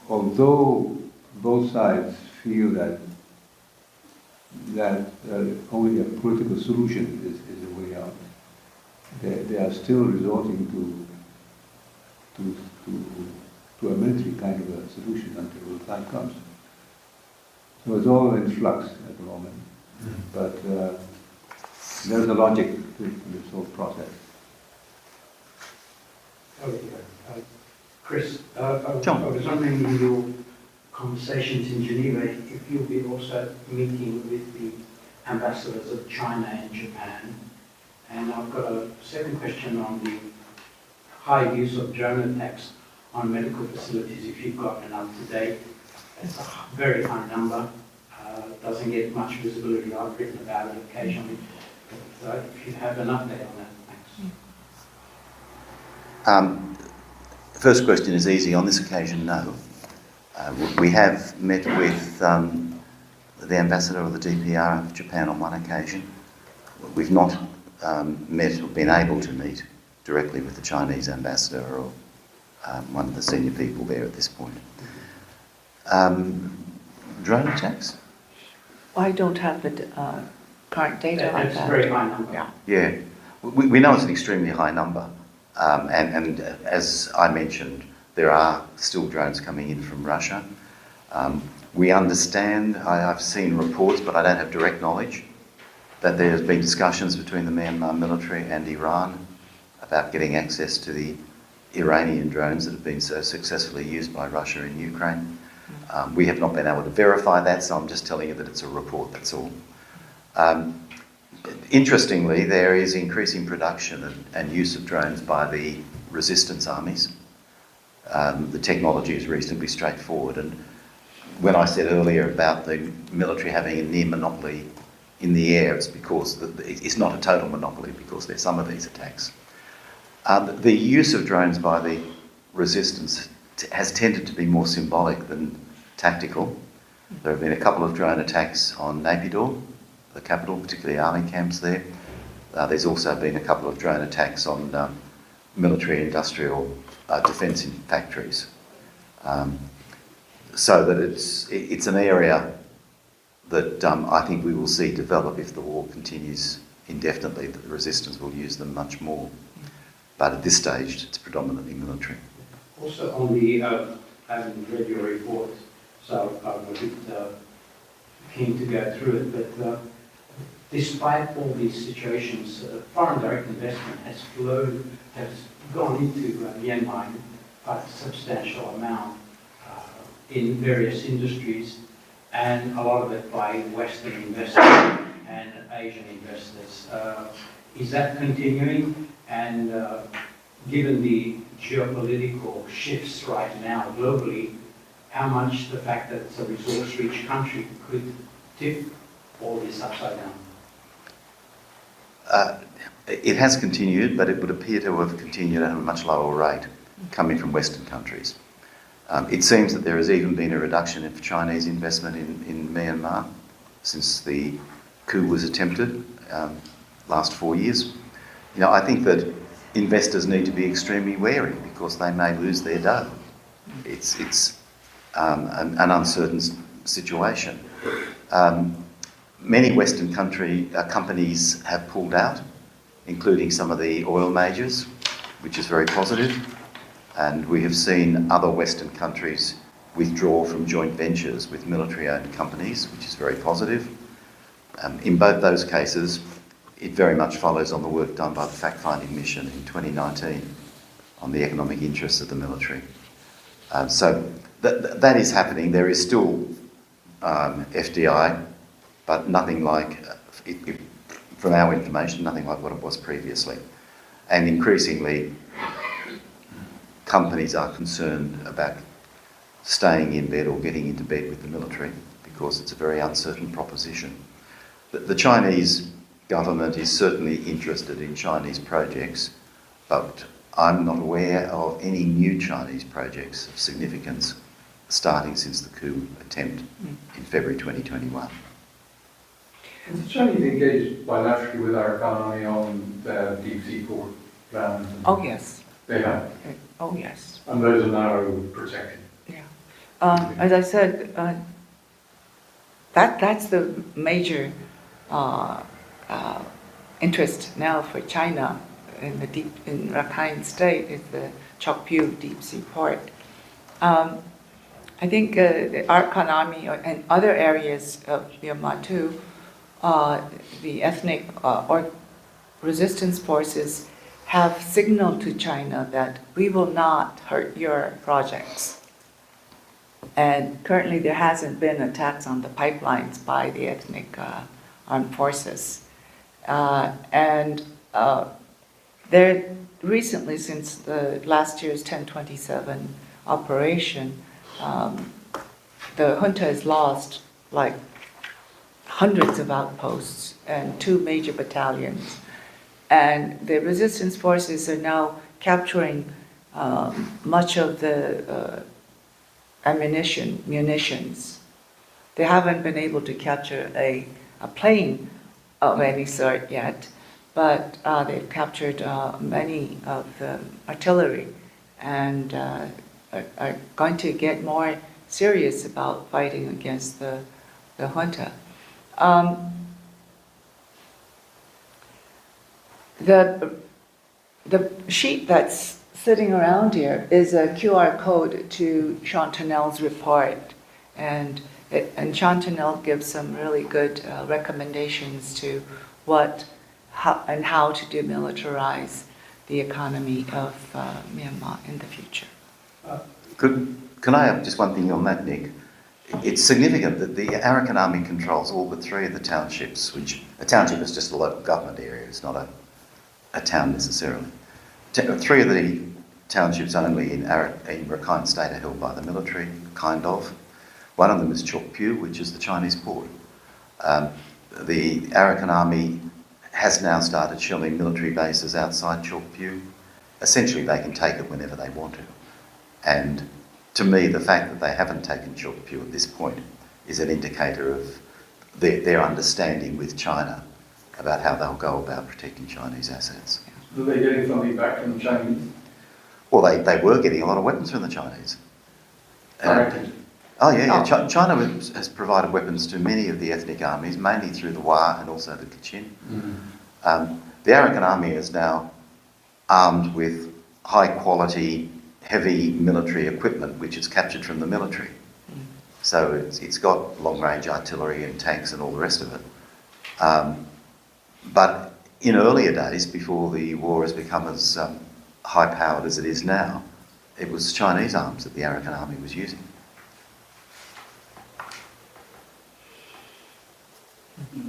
although both sides feel that only a political solution is the way out, they are still resorting to a military kind of a solution until the time comes. So it's all in flux at the moment. But there's a logic to this whole process. Chris, John. I was wondering in your conversations in Geneva if you'll be also meeting with the ambassadors of China and Japan. And I've got a second question on the high use of drone attacks on medical facilities, if you've got an up-to-date. It's a very high number, doesn't get much visibility. I've written about it occasionally. But if you have an update on that, thanks. First question is easy. On this occasion, no. We have met with the ambassador of the DPR of Japan on one occasion. We've not met or been able to meet directly with the Chinese ambassador or one of the senior people there at this point. Drone attacks? I don't have the current data on It's a that. very high number. Yeah. Yeah, we know it's an extremely high number. And as I mentioned, there are still drones coming in from Russia. We understand, I've seen reports, but I don't have direct knowledge, that there has been discussions between the Myanmar military and Iran about getting access to the Iranian drones that have been so successfully used by Russia in Ukraine. We have not been able to verify that, so I'm just telling you that it's a report, that's all. Interestingly, there is increasing production and use of drones by the resistance armies. The technology is reasonably straightforward, and when I said earlier about the military having a near monopoly in the air, it's because it's not a total monopoly, because there's some of these attacks. The use of drones by the resistance has tended to be more symbolic than tactical. There have been a couple of drone attacks on Naypyidaw, the capital, particularly army camps there. There's also been a couple of drone attacks on military industrial defence factories. So that it's an area that I think we will see develop if the war continues indefinitely, that the resistance will use them much more. But at this stage, it's predominantly military. Also on the, I haven't read your report, so I'm a bit keen to go through it, but despite all these situations, foreign direct investment has gone into Myanmar in quite a substantial amount in various industries, and a lot of it by Western investors and Asian investors. Is that continuing? And given the geopolitical shifts right now globally, how much the fact that it's a resource-rich country could tip all this upside down? It has continued, but it would appear to have continued at a much lower rate coming from Western countries. It seems that there has even been a reduction in Chinese investment in Myanmar since the coup was attempted last 4 years. You know, I think that investors need to be extremely wary because they may lose their dough. It's an uncertain situation. Many Western companies have pulled out, including some of the oil majors, which is very positive. And we have seen other Western countries withdraw from joint ventures with military-owned companies, which is very positive. In both those cases, it very much follows on the work done by the fact-finding mission in 2019 on the economic interests of the military. So that is happening. There is still FDI, but nothing like, from our information, nothing like what it was previously. And increasingly, companies are concerned about staying in bed or getting into bed with the military because it's a very uncertain proposition. The Chinese government is certainly interested in Chinese projects, but I'm not aware of any new Chinese projects of significance starting since the coup attempt in February 2021. Has the Chinese engaged bilaterally with our economy on the deep sea port plans? Oh, yes. They have, Oh, yes. and those are now protected. Yeah. As I said, that's the major interest now for China in Rakhine State is the Chokpyu deep sea port. I think our economy and other areas of Myanmar too, the ethnic or resistance forces have signaled to China that we will not hurt your projects. And currently there hasn't been attacks on the pipelines by the ethnic armed forces. There recently, since the last year's 1027 operation, the junta has lost like hundreds of outposts and 2 major battalions. And the resistance forces are now capturing much of the munitions. They haven't been able to capture a plane of any sort yet, but they've captured many of the artillery and are going to get more serious about fighting against the junta. The sheet that's sitting around here is a QR code to Chantanel's report, and Chantanel gives some really good recommendations to how to demilitarize the economy of Myanmar in the future. Can I have just one thing on that, Nick? It's significant that the Arakan Army controls all but 3 of the townships, which a township is just a local government area, it's not a town necessarily. 3 of the townships only in Rakhine State are held by the military, kind of. One of them is Chokpyu, which is the Chinese port. The Arakan Army has now started shelling military bases outside Chokpyu. Essentially, they can take it whenever they want to. And to me, the fact that they haven't taken Chokpyu at this point is an indicator of their understanding with China about how they'll go about protecting Chinese assets. Are they getting something back from the Chinese? Well, they were getting a lot of weapons from the Chinese. Directed. China has provided weapons to many of the ethnic armies, mainly through the Wa and also the Kachin. The Arakan Army is now armed with high-quality, heavy military equipment, which it's captured from the military. So it's got long-range artillery and tanks and all the rest of it. But in earlier days, before the war has become as high-powered as it is now, it was Chinese arms that the Arakan Army was using.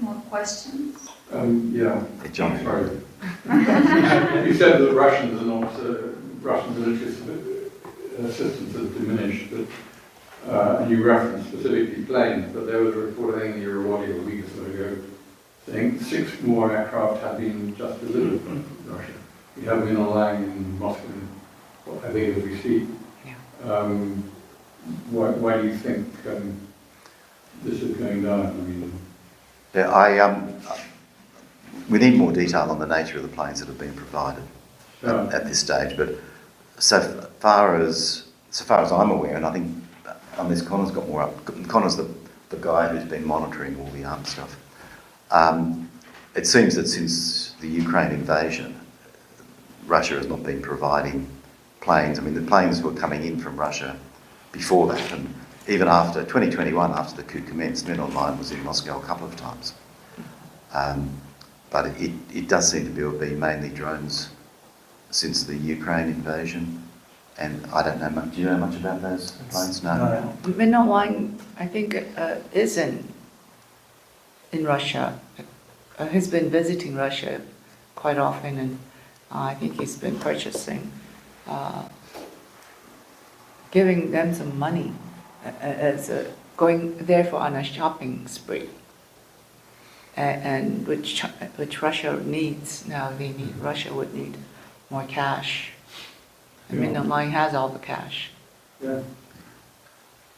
More questions? Yeah. Hey, John. Sorry. You said that Russians are not, Russian military assistance has diminished, but, and you referenced specifically planes, but there was a report, I think, in the Irrawaddy a week or so ago, saying 6 more aircraft have been just delivered from Russia. We have been online in Moscow, I think, as we speak. Yeah. Why do you think this is going down? I mean, we need more detail on the nature of the planes that have been provided at this stage. But so far as I'm aware, and I think unless Connor's got more up, Connor's the guy who's been monitoring all the arms stuff. It seems that since the Ukraine invasion, Russia has not been providing planes. I mean, the planes were coming in from Russia before that, and even after 2021, after the coup commenced, Men Online was in Moscow a couple of times. But it does seem to be mainly drones since the Ukraine invasion. And I don't know much. Do you know much about those planes? No. Men Online, I think, is in Russia. He's been visiting Russia quite often, and I think he's been purchasing, giving them some money as going therefore on a shopping spree, and which Russia needs now. Russia would need more cash. And Men Online has all the cash. yeah.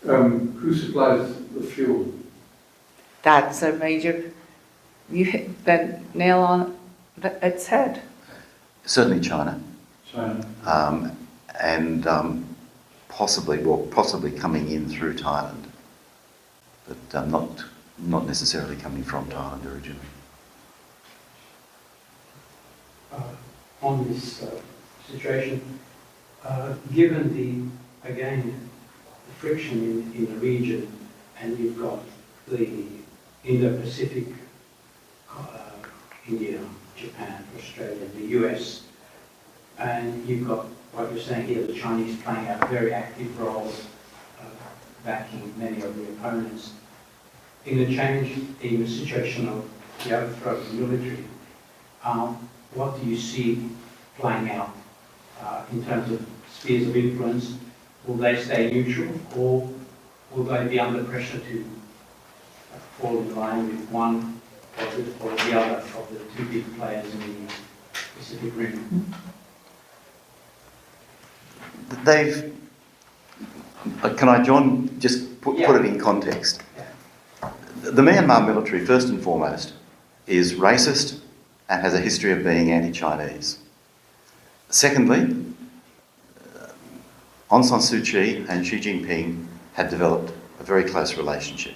Who supplies the fuel? That's a major. You hit the nail on its head. Certainly China. China. And possibly coming in through Thailand, but not necessarily coming from Thailand originally. On this situation, given the friction in the region, and you've got the Indo-Pacific, India, Japan, Australia, the US, and you've got what you're saying here, the Chinese playing a very active role, backing many of the opponents. In the change in the situation of the overthrow of the military, what do you see playing out in terms of spheres of influence? Will they stay neutral, or will they be under pressure to fall in line with one or the other of the two big players in the Pacific Rim? They've. Can I, John, just put it in context? Yeah. The Myanmar military, first and foremost, is racist and has a history of being anti-Chinese. Secondly, Aung San Suu Kyi and Xi Jinping had developed a very close relationship.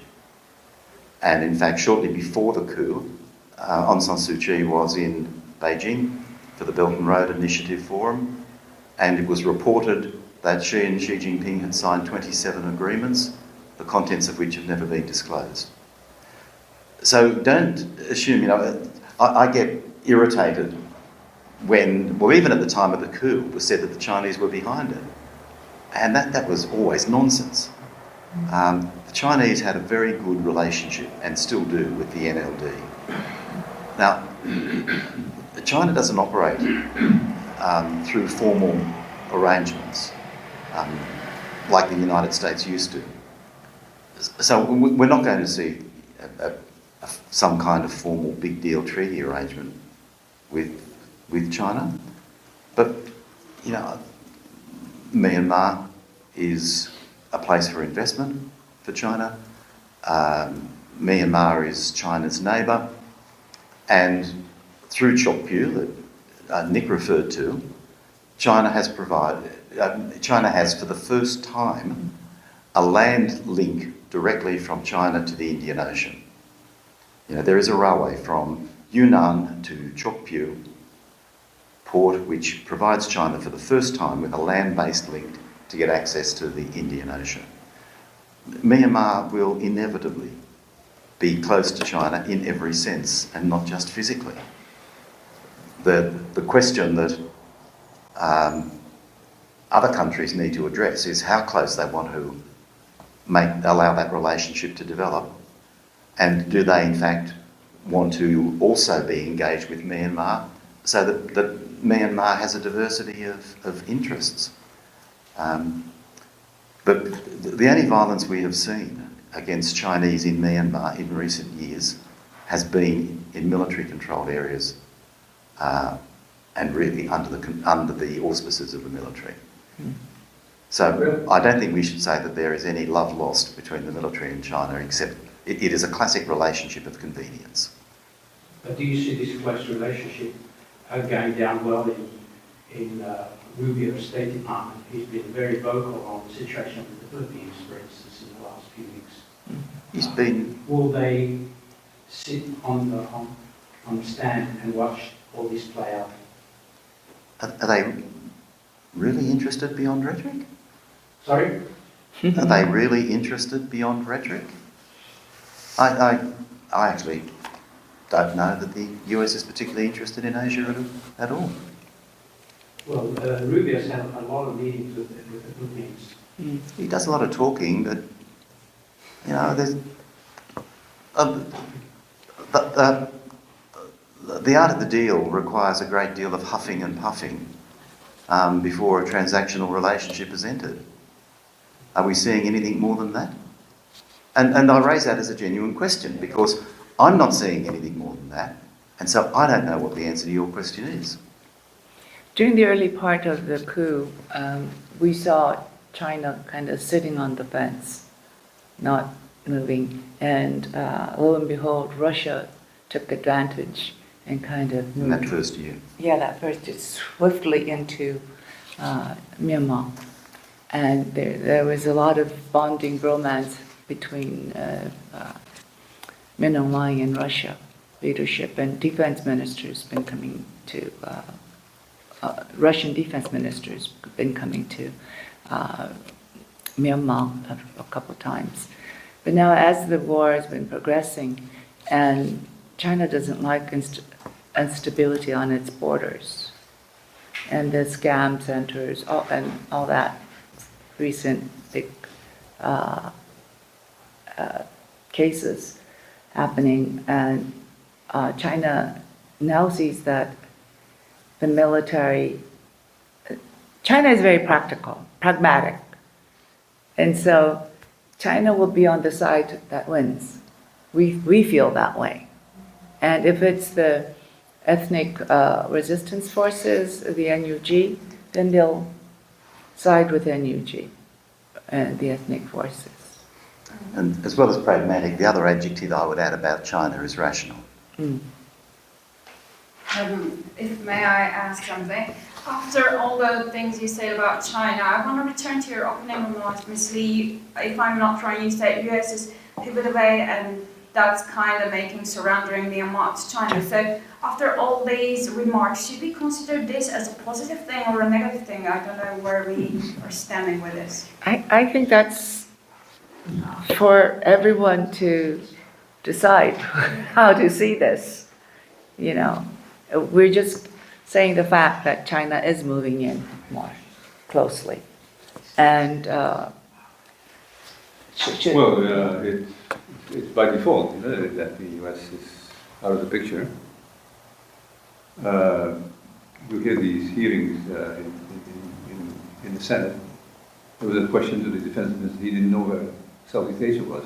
And in fact, shortly before the coup, Aung San Suu Kyi was in Beijing for the Belt and Road Initiative Forum, and it was reported that she and Xi Jinping had signed 27 agreements, the contents of which have never been disclosed. So don't assume, I get irritated when, well, even at the time of the coup, it was said that the Chinese were behind it. And that was always nonsense. The Chinese had a very good relationship, and still do, with the NLD. Now, China doesn't operate through formal arrangements like the United States used to. So we're not going to see some kind of formal big deal treaty arrangement with China. But, Myanmar is a place for investment for China. Myanmar is China's neighbour, and through Chok Pyu, that Nick referred to, China has for the first time a land link directly from China to the Indian Ocean. There is a railway from Yunnan to Chok Pyu port, which provides China for the first time with a land-based link to get access to the Indian Ocean. Myanmar will inevitably be close to China in every sense, and not just physically. The question that other countries need to address is how close they want to allow that relationship to develop, and do they in fact want to also be engaged with Myanmar so that Myanmar has a diversity of interests. But the only violence we have seen against Chinese in Myanmar in recent years has been in military-controlled areas, and really under the auspices of the military. So I don't think we should say that there is any love lost between the military and China, except it is a classic relationship of convenience. But do you see this close relationship going down well in Rubio's State Department? He's been very vocal on the situation with the Philippines, for instance, in the last few weeks. He's been... Will they sit on the stand and watch all this play out? Are they really interested beyond rhetoric? Sorry? Are they really interested beyond rhetoric? I actually don't know that the US is particularly interested in Asia at all. Well, Rubio's had a lot of meetings with the Philippines. He does a lot of talking, but, there's... the art of the deal requires a great deal of huffing and puffing before a transactional relationship is entered. Are we seeing anything more than that? And I raise that as a genuine question, because I'm not seeing anything more than that, and so I don't know what the answer to your question is. During the early part of the coup, we saw China kind of sitting on the fence, not moving, and lo and behold, Russia took advantage and kind of moved. In that first year. Yeah, that first year, swiftly into Myanmar. And there was a lot of bonding romance between Min Aung Hlaing and Russia leadership, and defense ministers been coming to, Russian defense ministers been coming to Myanmar a couple times. But now as the war has been progressing, and China doesn't like instability on its borders, and the scam centers, and all that recent big cases happening, and China now sees that the military, China is very pragmatic, and so China will be on the side that wins. We feel that way. And if it's the ethnic resistance forces, the NUG, then they'll side with NUG and the ethnic forces. And as well as pragmatic, the other adjective I would add about China is rational. Mm. If may I ask something? After all the things you said about China, I want to return to your opening remarks, Ms. Lee. If I'm not wrong, you said US is pivot away, and that's kind of making surrendering Myanmar to China. So after all these remarks, should we consider this as a positive thing or a negative thing? I don't know where we are standing with this. I think that's for everyone to decide how to see this. You know, we're just saying the fact that China is moving in more closely. And it's by default, you know, that the US is out of the picture. You hear these hearings in the Senate. There was a question to the defense minister. He didn't know where Southeast Asia was.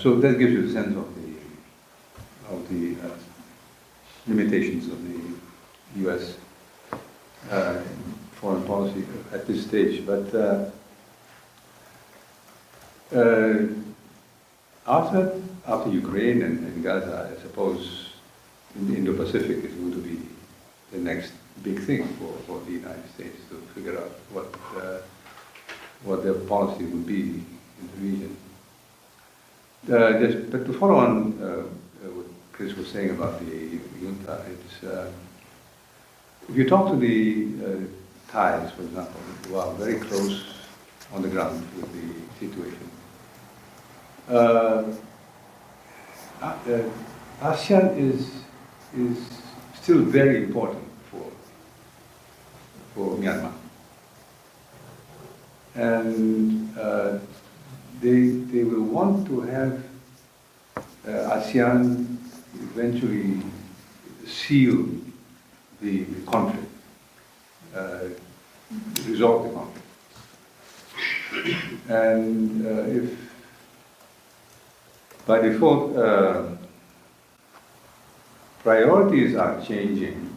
So that gives you a sense of the limitations of the U.S. Foreign policy at this stage. But after Ukraine and Gaza, I suppose in the Indo-Pacific is going to be the next big thing for the United States to figure out what their policy would be in the region. But to follow on what Chris was saying about the junta, it's if you talk to the Thais, for example, who are very close on the ground with the situation, ASEAN is still very important for Myanmar, and they will want to have ASEAN eventually seal the conflict, resolve the conflict. And if by default priorities are changing,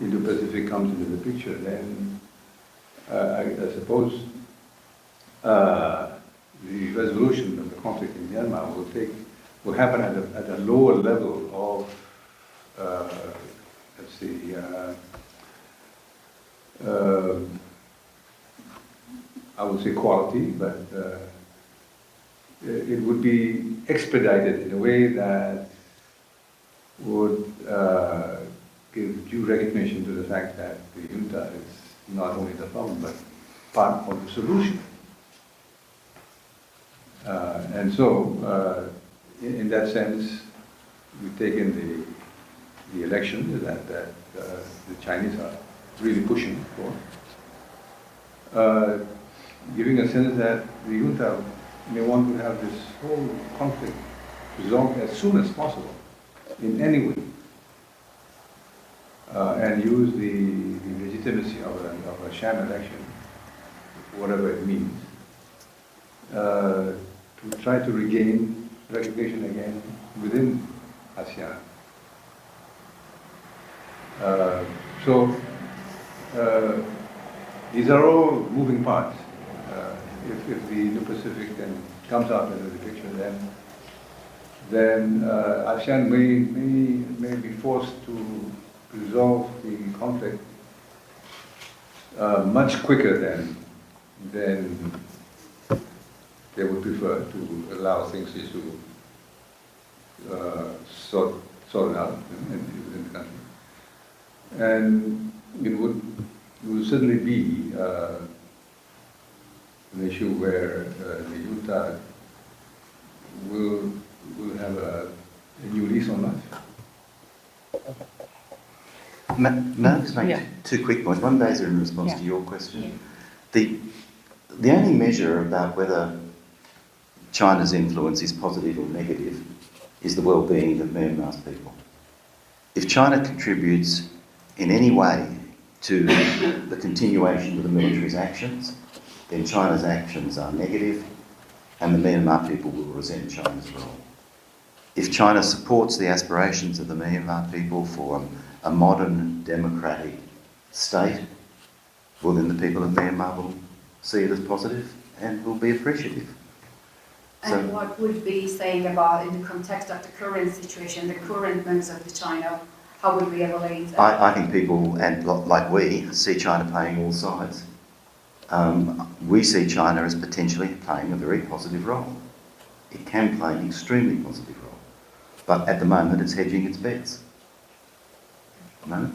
Indo-Pacific comes into the picture, then I suppose the resolution of the conflict in Myanmar will happen at a lower level of, let's see, I would say quality, but it would be expedited in a way that would give due recognition to the fact that the junta is not only the problem, but part of the solution. And so, in that sense, we take in the election that the Chinese are really pushing for, giving a sense that the junta may want to have this whole conflict resolved as soon as possible, in any way, and use the legitimacy of a sham election, whatever it means, to try to regain recognition again within ASEAN. So these are all moving parts. If the Indo-Pacific then comes out into the picture, then ASEAN may be forced to resolve the conflict much quicker than they would prefer, to allow things to sort it out within the country. And it would certainly be an issue where the junta will have a new lease on life. May I just make Yeah. two quick points? One, Daisy, in response to Yeah. your question. The only measure about whether China's influence is positive or negative is the well-being of Myanmar's people. If China contributes in any way to the continuation of the military's actions, then China's actions are negative and the Myanmar people will resent China's role. If China supports the aspirations of the Myanmar people for a modern democratic state, well then the people of Myanmar will see it as positive and will be appreciative. And what would be saying about, in the context of the current situation, the current moves of the China, how would we evaluate that? I think people, and like we, see China playing all sides. We see China as potentially playing a very positive role. It can play an extremely positive role. But at the moment, it's hedging its bets. No?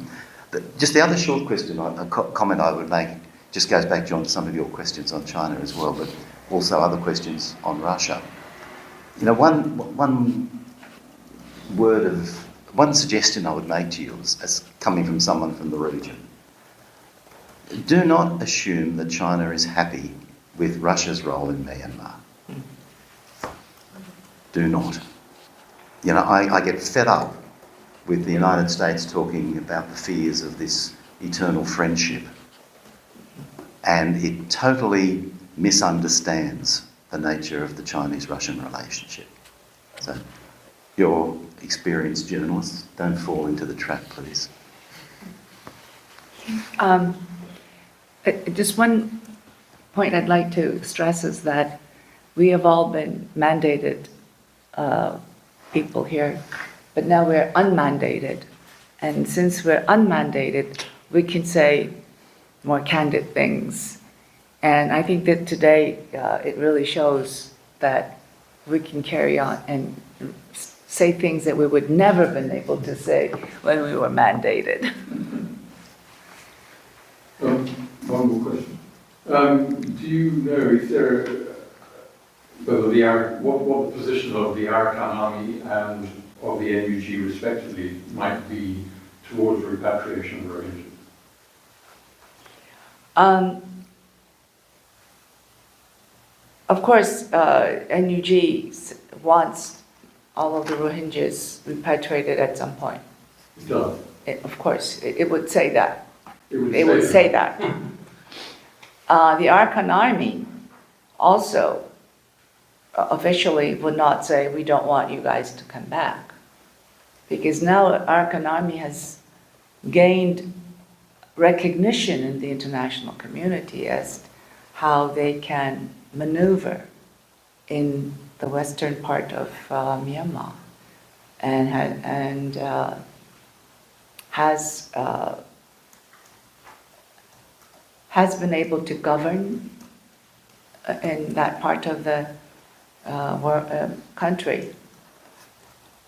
Just the other short question, a comment I would make, just goes back, John, to some of your questions on China as well, but also other questions on Russia. You know, one suggestion I would make to you as coming from someone from the region. Do not assume that China is happy with Russia's role in Myanmar. Do not. You know, I get fed up with the United States talking about the fears of this eternal friendship, and it totally misunderstands the nature of the Chinese-Russian relationship. So, you're experienced journalists, don't fall into the trap, please. Just one point I'd like to stress is that we have all been mandated people here, but now we're unmandated. And since we're unmandated, we can say more candid things. And I think that today it really shows that we can carry on and say things that we would never have been able to say when we were mandated. One more question. Do you know if there, whether what the position of the Arakan Army and of the NUG respectively might be towards repatriation of Rohingyas? Of course, NUG wants all of the Rohingyas repatriated at some point. It does. Of course, it would say that. It would say that. The Arakan Army also officially would not say, we don't want you guys to come back. Because now Arakan Army has gained recognition in the international community as how they can maneuver in the western part of Myanmar, and has been able to govern in that part of the country.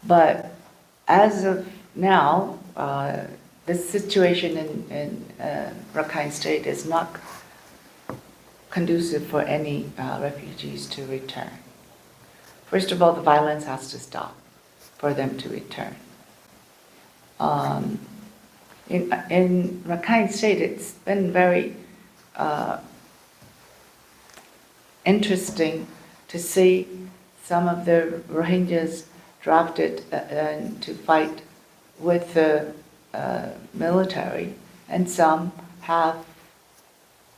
But as of now, this situation in Rakhine State is not conducive for any refugees to return. First of all, the violence has to stop for them to return. In Rakhine State, it's been very interesting to see some of the Rohingyas drafted to fight with the military, and some have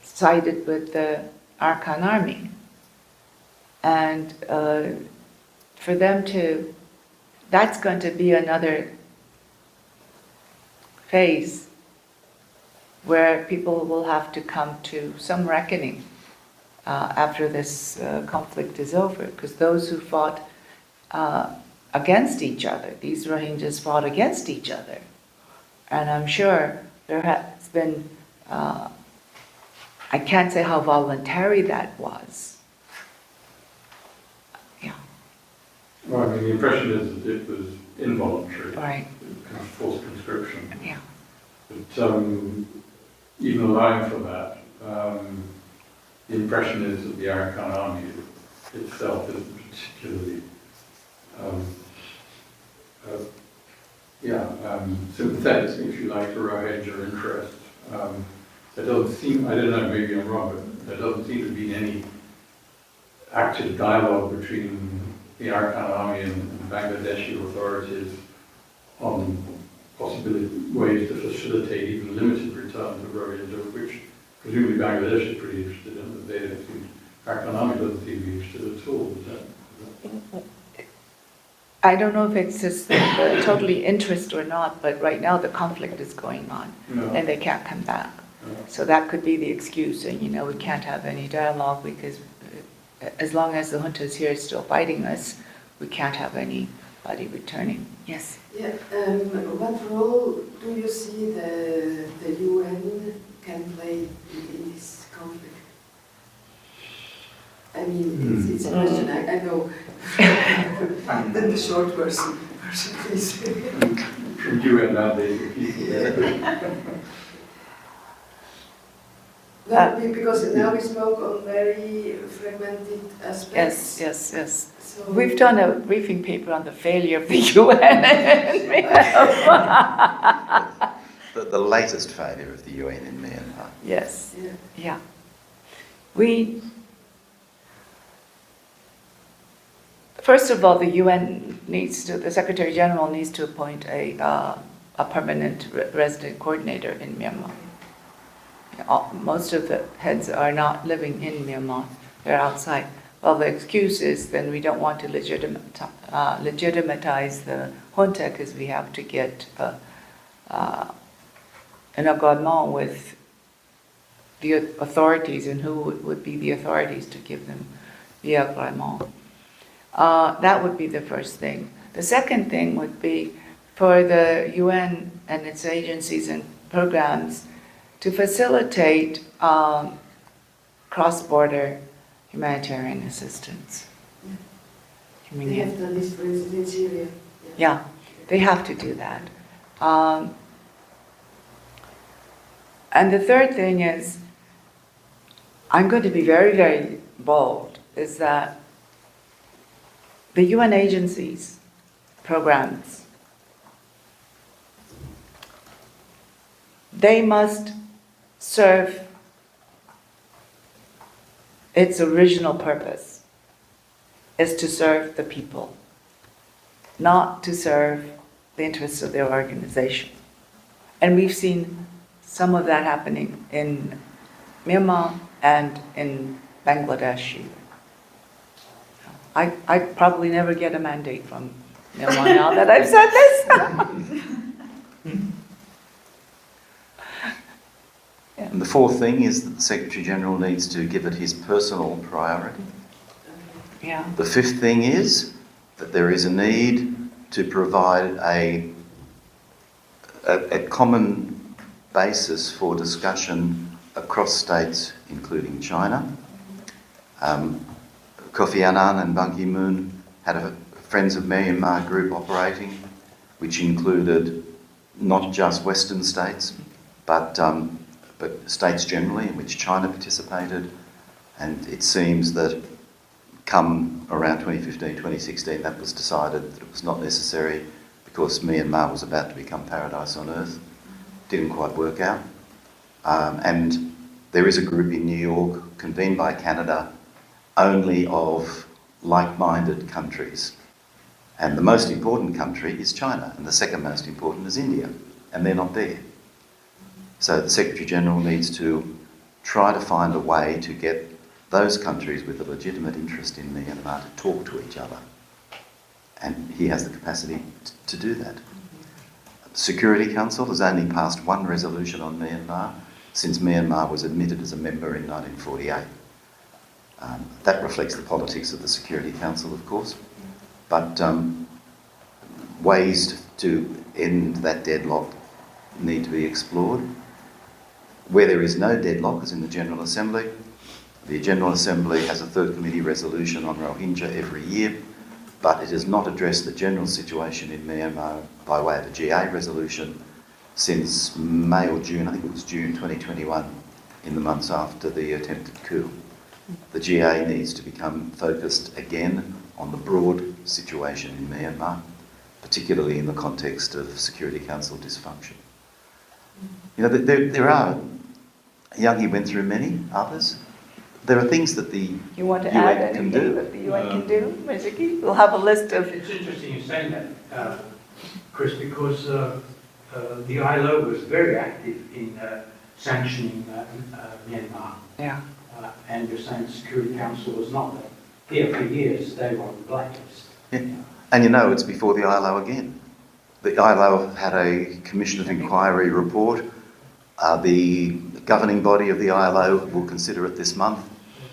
sided with the Arakan Army. And for them to, that's going to be another phase where people will have to come to some reckoning after this conflict is over, because those who fought against each other, these Rohingyas fought against each other. And I'm sure there has been, I can't say how voluntary that was. Yeah. Well, I mean, the impression is that it was involuntary. Right. Kind of forced conscription. Yeah. But even allowing for that, the impression is that the Arakan army itself isn't particularly sympathetic, if you like, to Rohingya interests. There doesn't seem, I don't know, maybe I'm wrong, but there doesn't seem to be any active dialogue between the Arakan army and Bangladeshi authorities on ways to facilitate even limited returns of Rohingya, which presumably Bangladesh is pretty interested in, but they don't seem, Arakan army doesn't seem to be interested at all. Is that I don't know if it's just totally interest or not, but right now the conflict is going on, and they can't come back. So that could be the excuse, and we can't have any dialogue because as long as the junta is here still fighting us, we can't have anybody returning. Yes? Yeah, what role do you see the UN can play in this conflict? I mean, it's a question, I know. The short version, please. from UN nowadays, No, because now we spoke on very fragmented aspects. Yes. So We've done a briefing paper on the failure of the UN. The latest failure of the UN in Myanmar. Yes. yeah. Yeah. First of all, the UN the Secretary General needs to appoint a permanent resident coordinator in Myanmar. Most of the heads are not living in Myanmar, they're outside. Well, the excuse is then we don't want to legitimize the junta because we have to get an agreement with the authorities, and who would be the authorities to give them the agreement. That would be the first thing. The second thing would be for the UN and its agencies and programs to facilitate cross-border humanitarian assistance. They have done this, for instance, in Syria. Yeah, they have to do that. And the third thing is, I'm going to be very, very bold, is that the UN agencies, programs, they must serve its original purpose, is to serve the people, not to serve the interests of their organization. And we've seen some of that happening in Myanmar and in Bangladesh. I probably never get a mandate from Myanmar now that I've said this. And the fourth thing is that the Secretary General needs to give it his personal priority. Yeah. The fifth thing is that there is a need to provide a common basis for discussion across states, including China. Kofi Annan and Ban Ki-moon had a Friends of Myanmar group operating, which included not just Western states, but states generally, in which China participated. And it seems that come around 2015, 2016, that was decided that it was not necessary because Myanmar was about to become paradise on earth. Didn't quite work out. And there is a group in New York convened by Canada only of like-minded countries. And the most important country is China, and the second most important is India, and they're not there. So the Secretary General needs to try to find a way to get those countries with a legitimate interest in Myanmar to talk to each other. And he has the capacity to do that. The Security Council has only passed one resolution on Myanmar since Myanmar was admitted as a member in 1948. That reflects the politics of the Security Council, of course, but ways to end that deadlock need to be explored. Where there is no deadlock, as in the General Assembly, the General Assembly has a third committee resolution on Rohingya every year, but it has not addressed the general situation in Myanmar by way of a GA resolution since May or June, I think it was June 2021, in the months after the attempted coup. The GA needs to become focused again on the broad situation in Myanmar, particularly in the context of Security Council dysfunction. You know, there are, Yanghee went through many others. There are things that the You want to UN add can anything do. that the UN can do, Marzuki? We'll have a list of... It's interesting you saying that, Chris, because the ILO was very active in sanctioning Myanmar. Yeah. And you're saying the Security Council was not there. Here for years, they were on the blacklist. Yeah. And you know, it's before the ILO again. The ILO had a Commission of Inquiry report. The governing body of the ILO will consider it this month,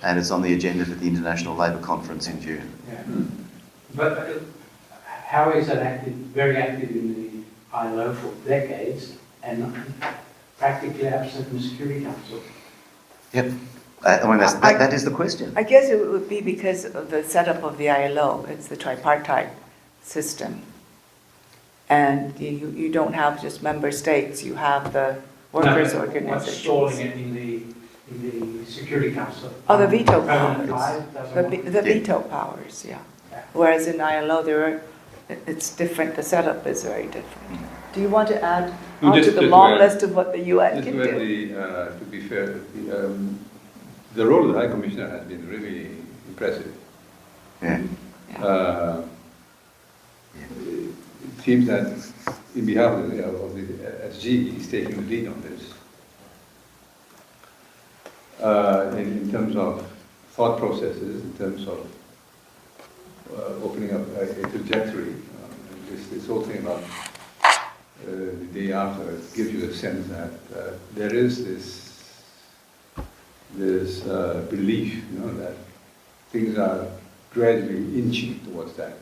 and it's on the agenda for the International Labour Conference in June. Yeah. But how is that very active in the ILO for decades and practically absent in the Security Council? Yep. I mean, that is the question. I guess it would be because of the setup of the ILO. It's the tripartite system. And you don't have just member states, you have the workers' organizations. What's stalling it in the Security Council? Oh, the veto Permanent powers. five doesn't work? The veto powers, yeah. Whereas in ILO, it's different, the setup is very different. Do you want to add on to the long list of what the UN can do? To be fair, the role of the High Commissioner has been really impressive. Yeah. It seems that in behalf of the SG, he's taking the lead on this. In terms of thought processes, in terms of opening up a trajectory, this whole thing about the day after, it gives you the sense that there is this belief, you know, that things are gradually inching towards that.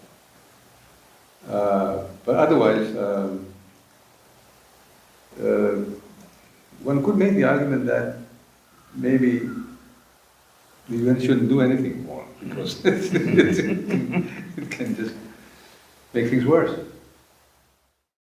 But otherwise, one could make the argument that maybe the UN shouldn't do anything more because it can just make things worse.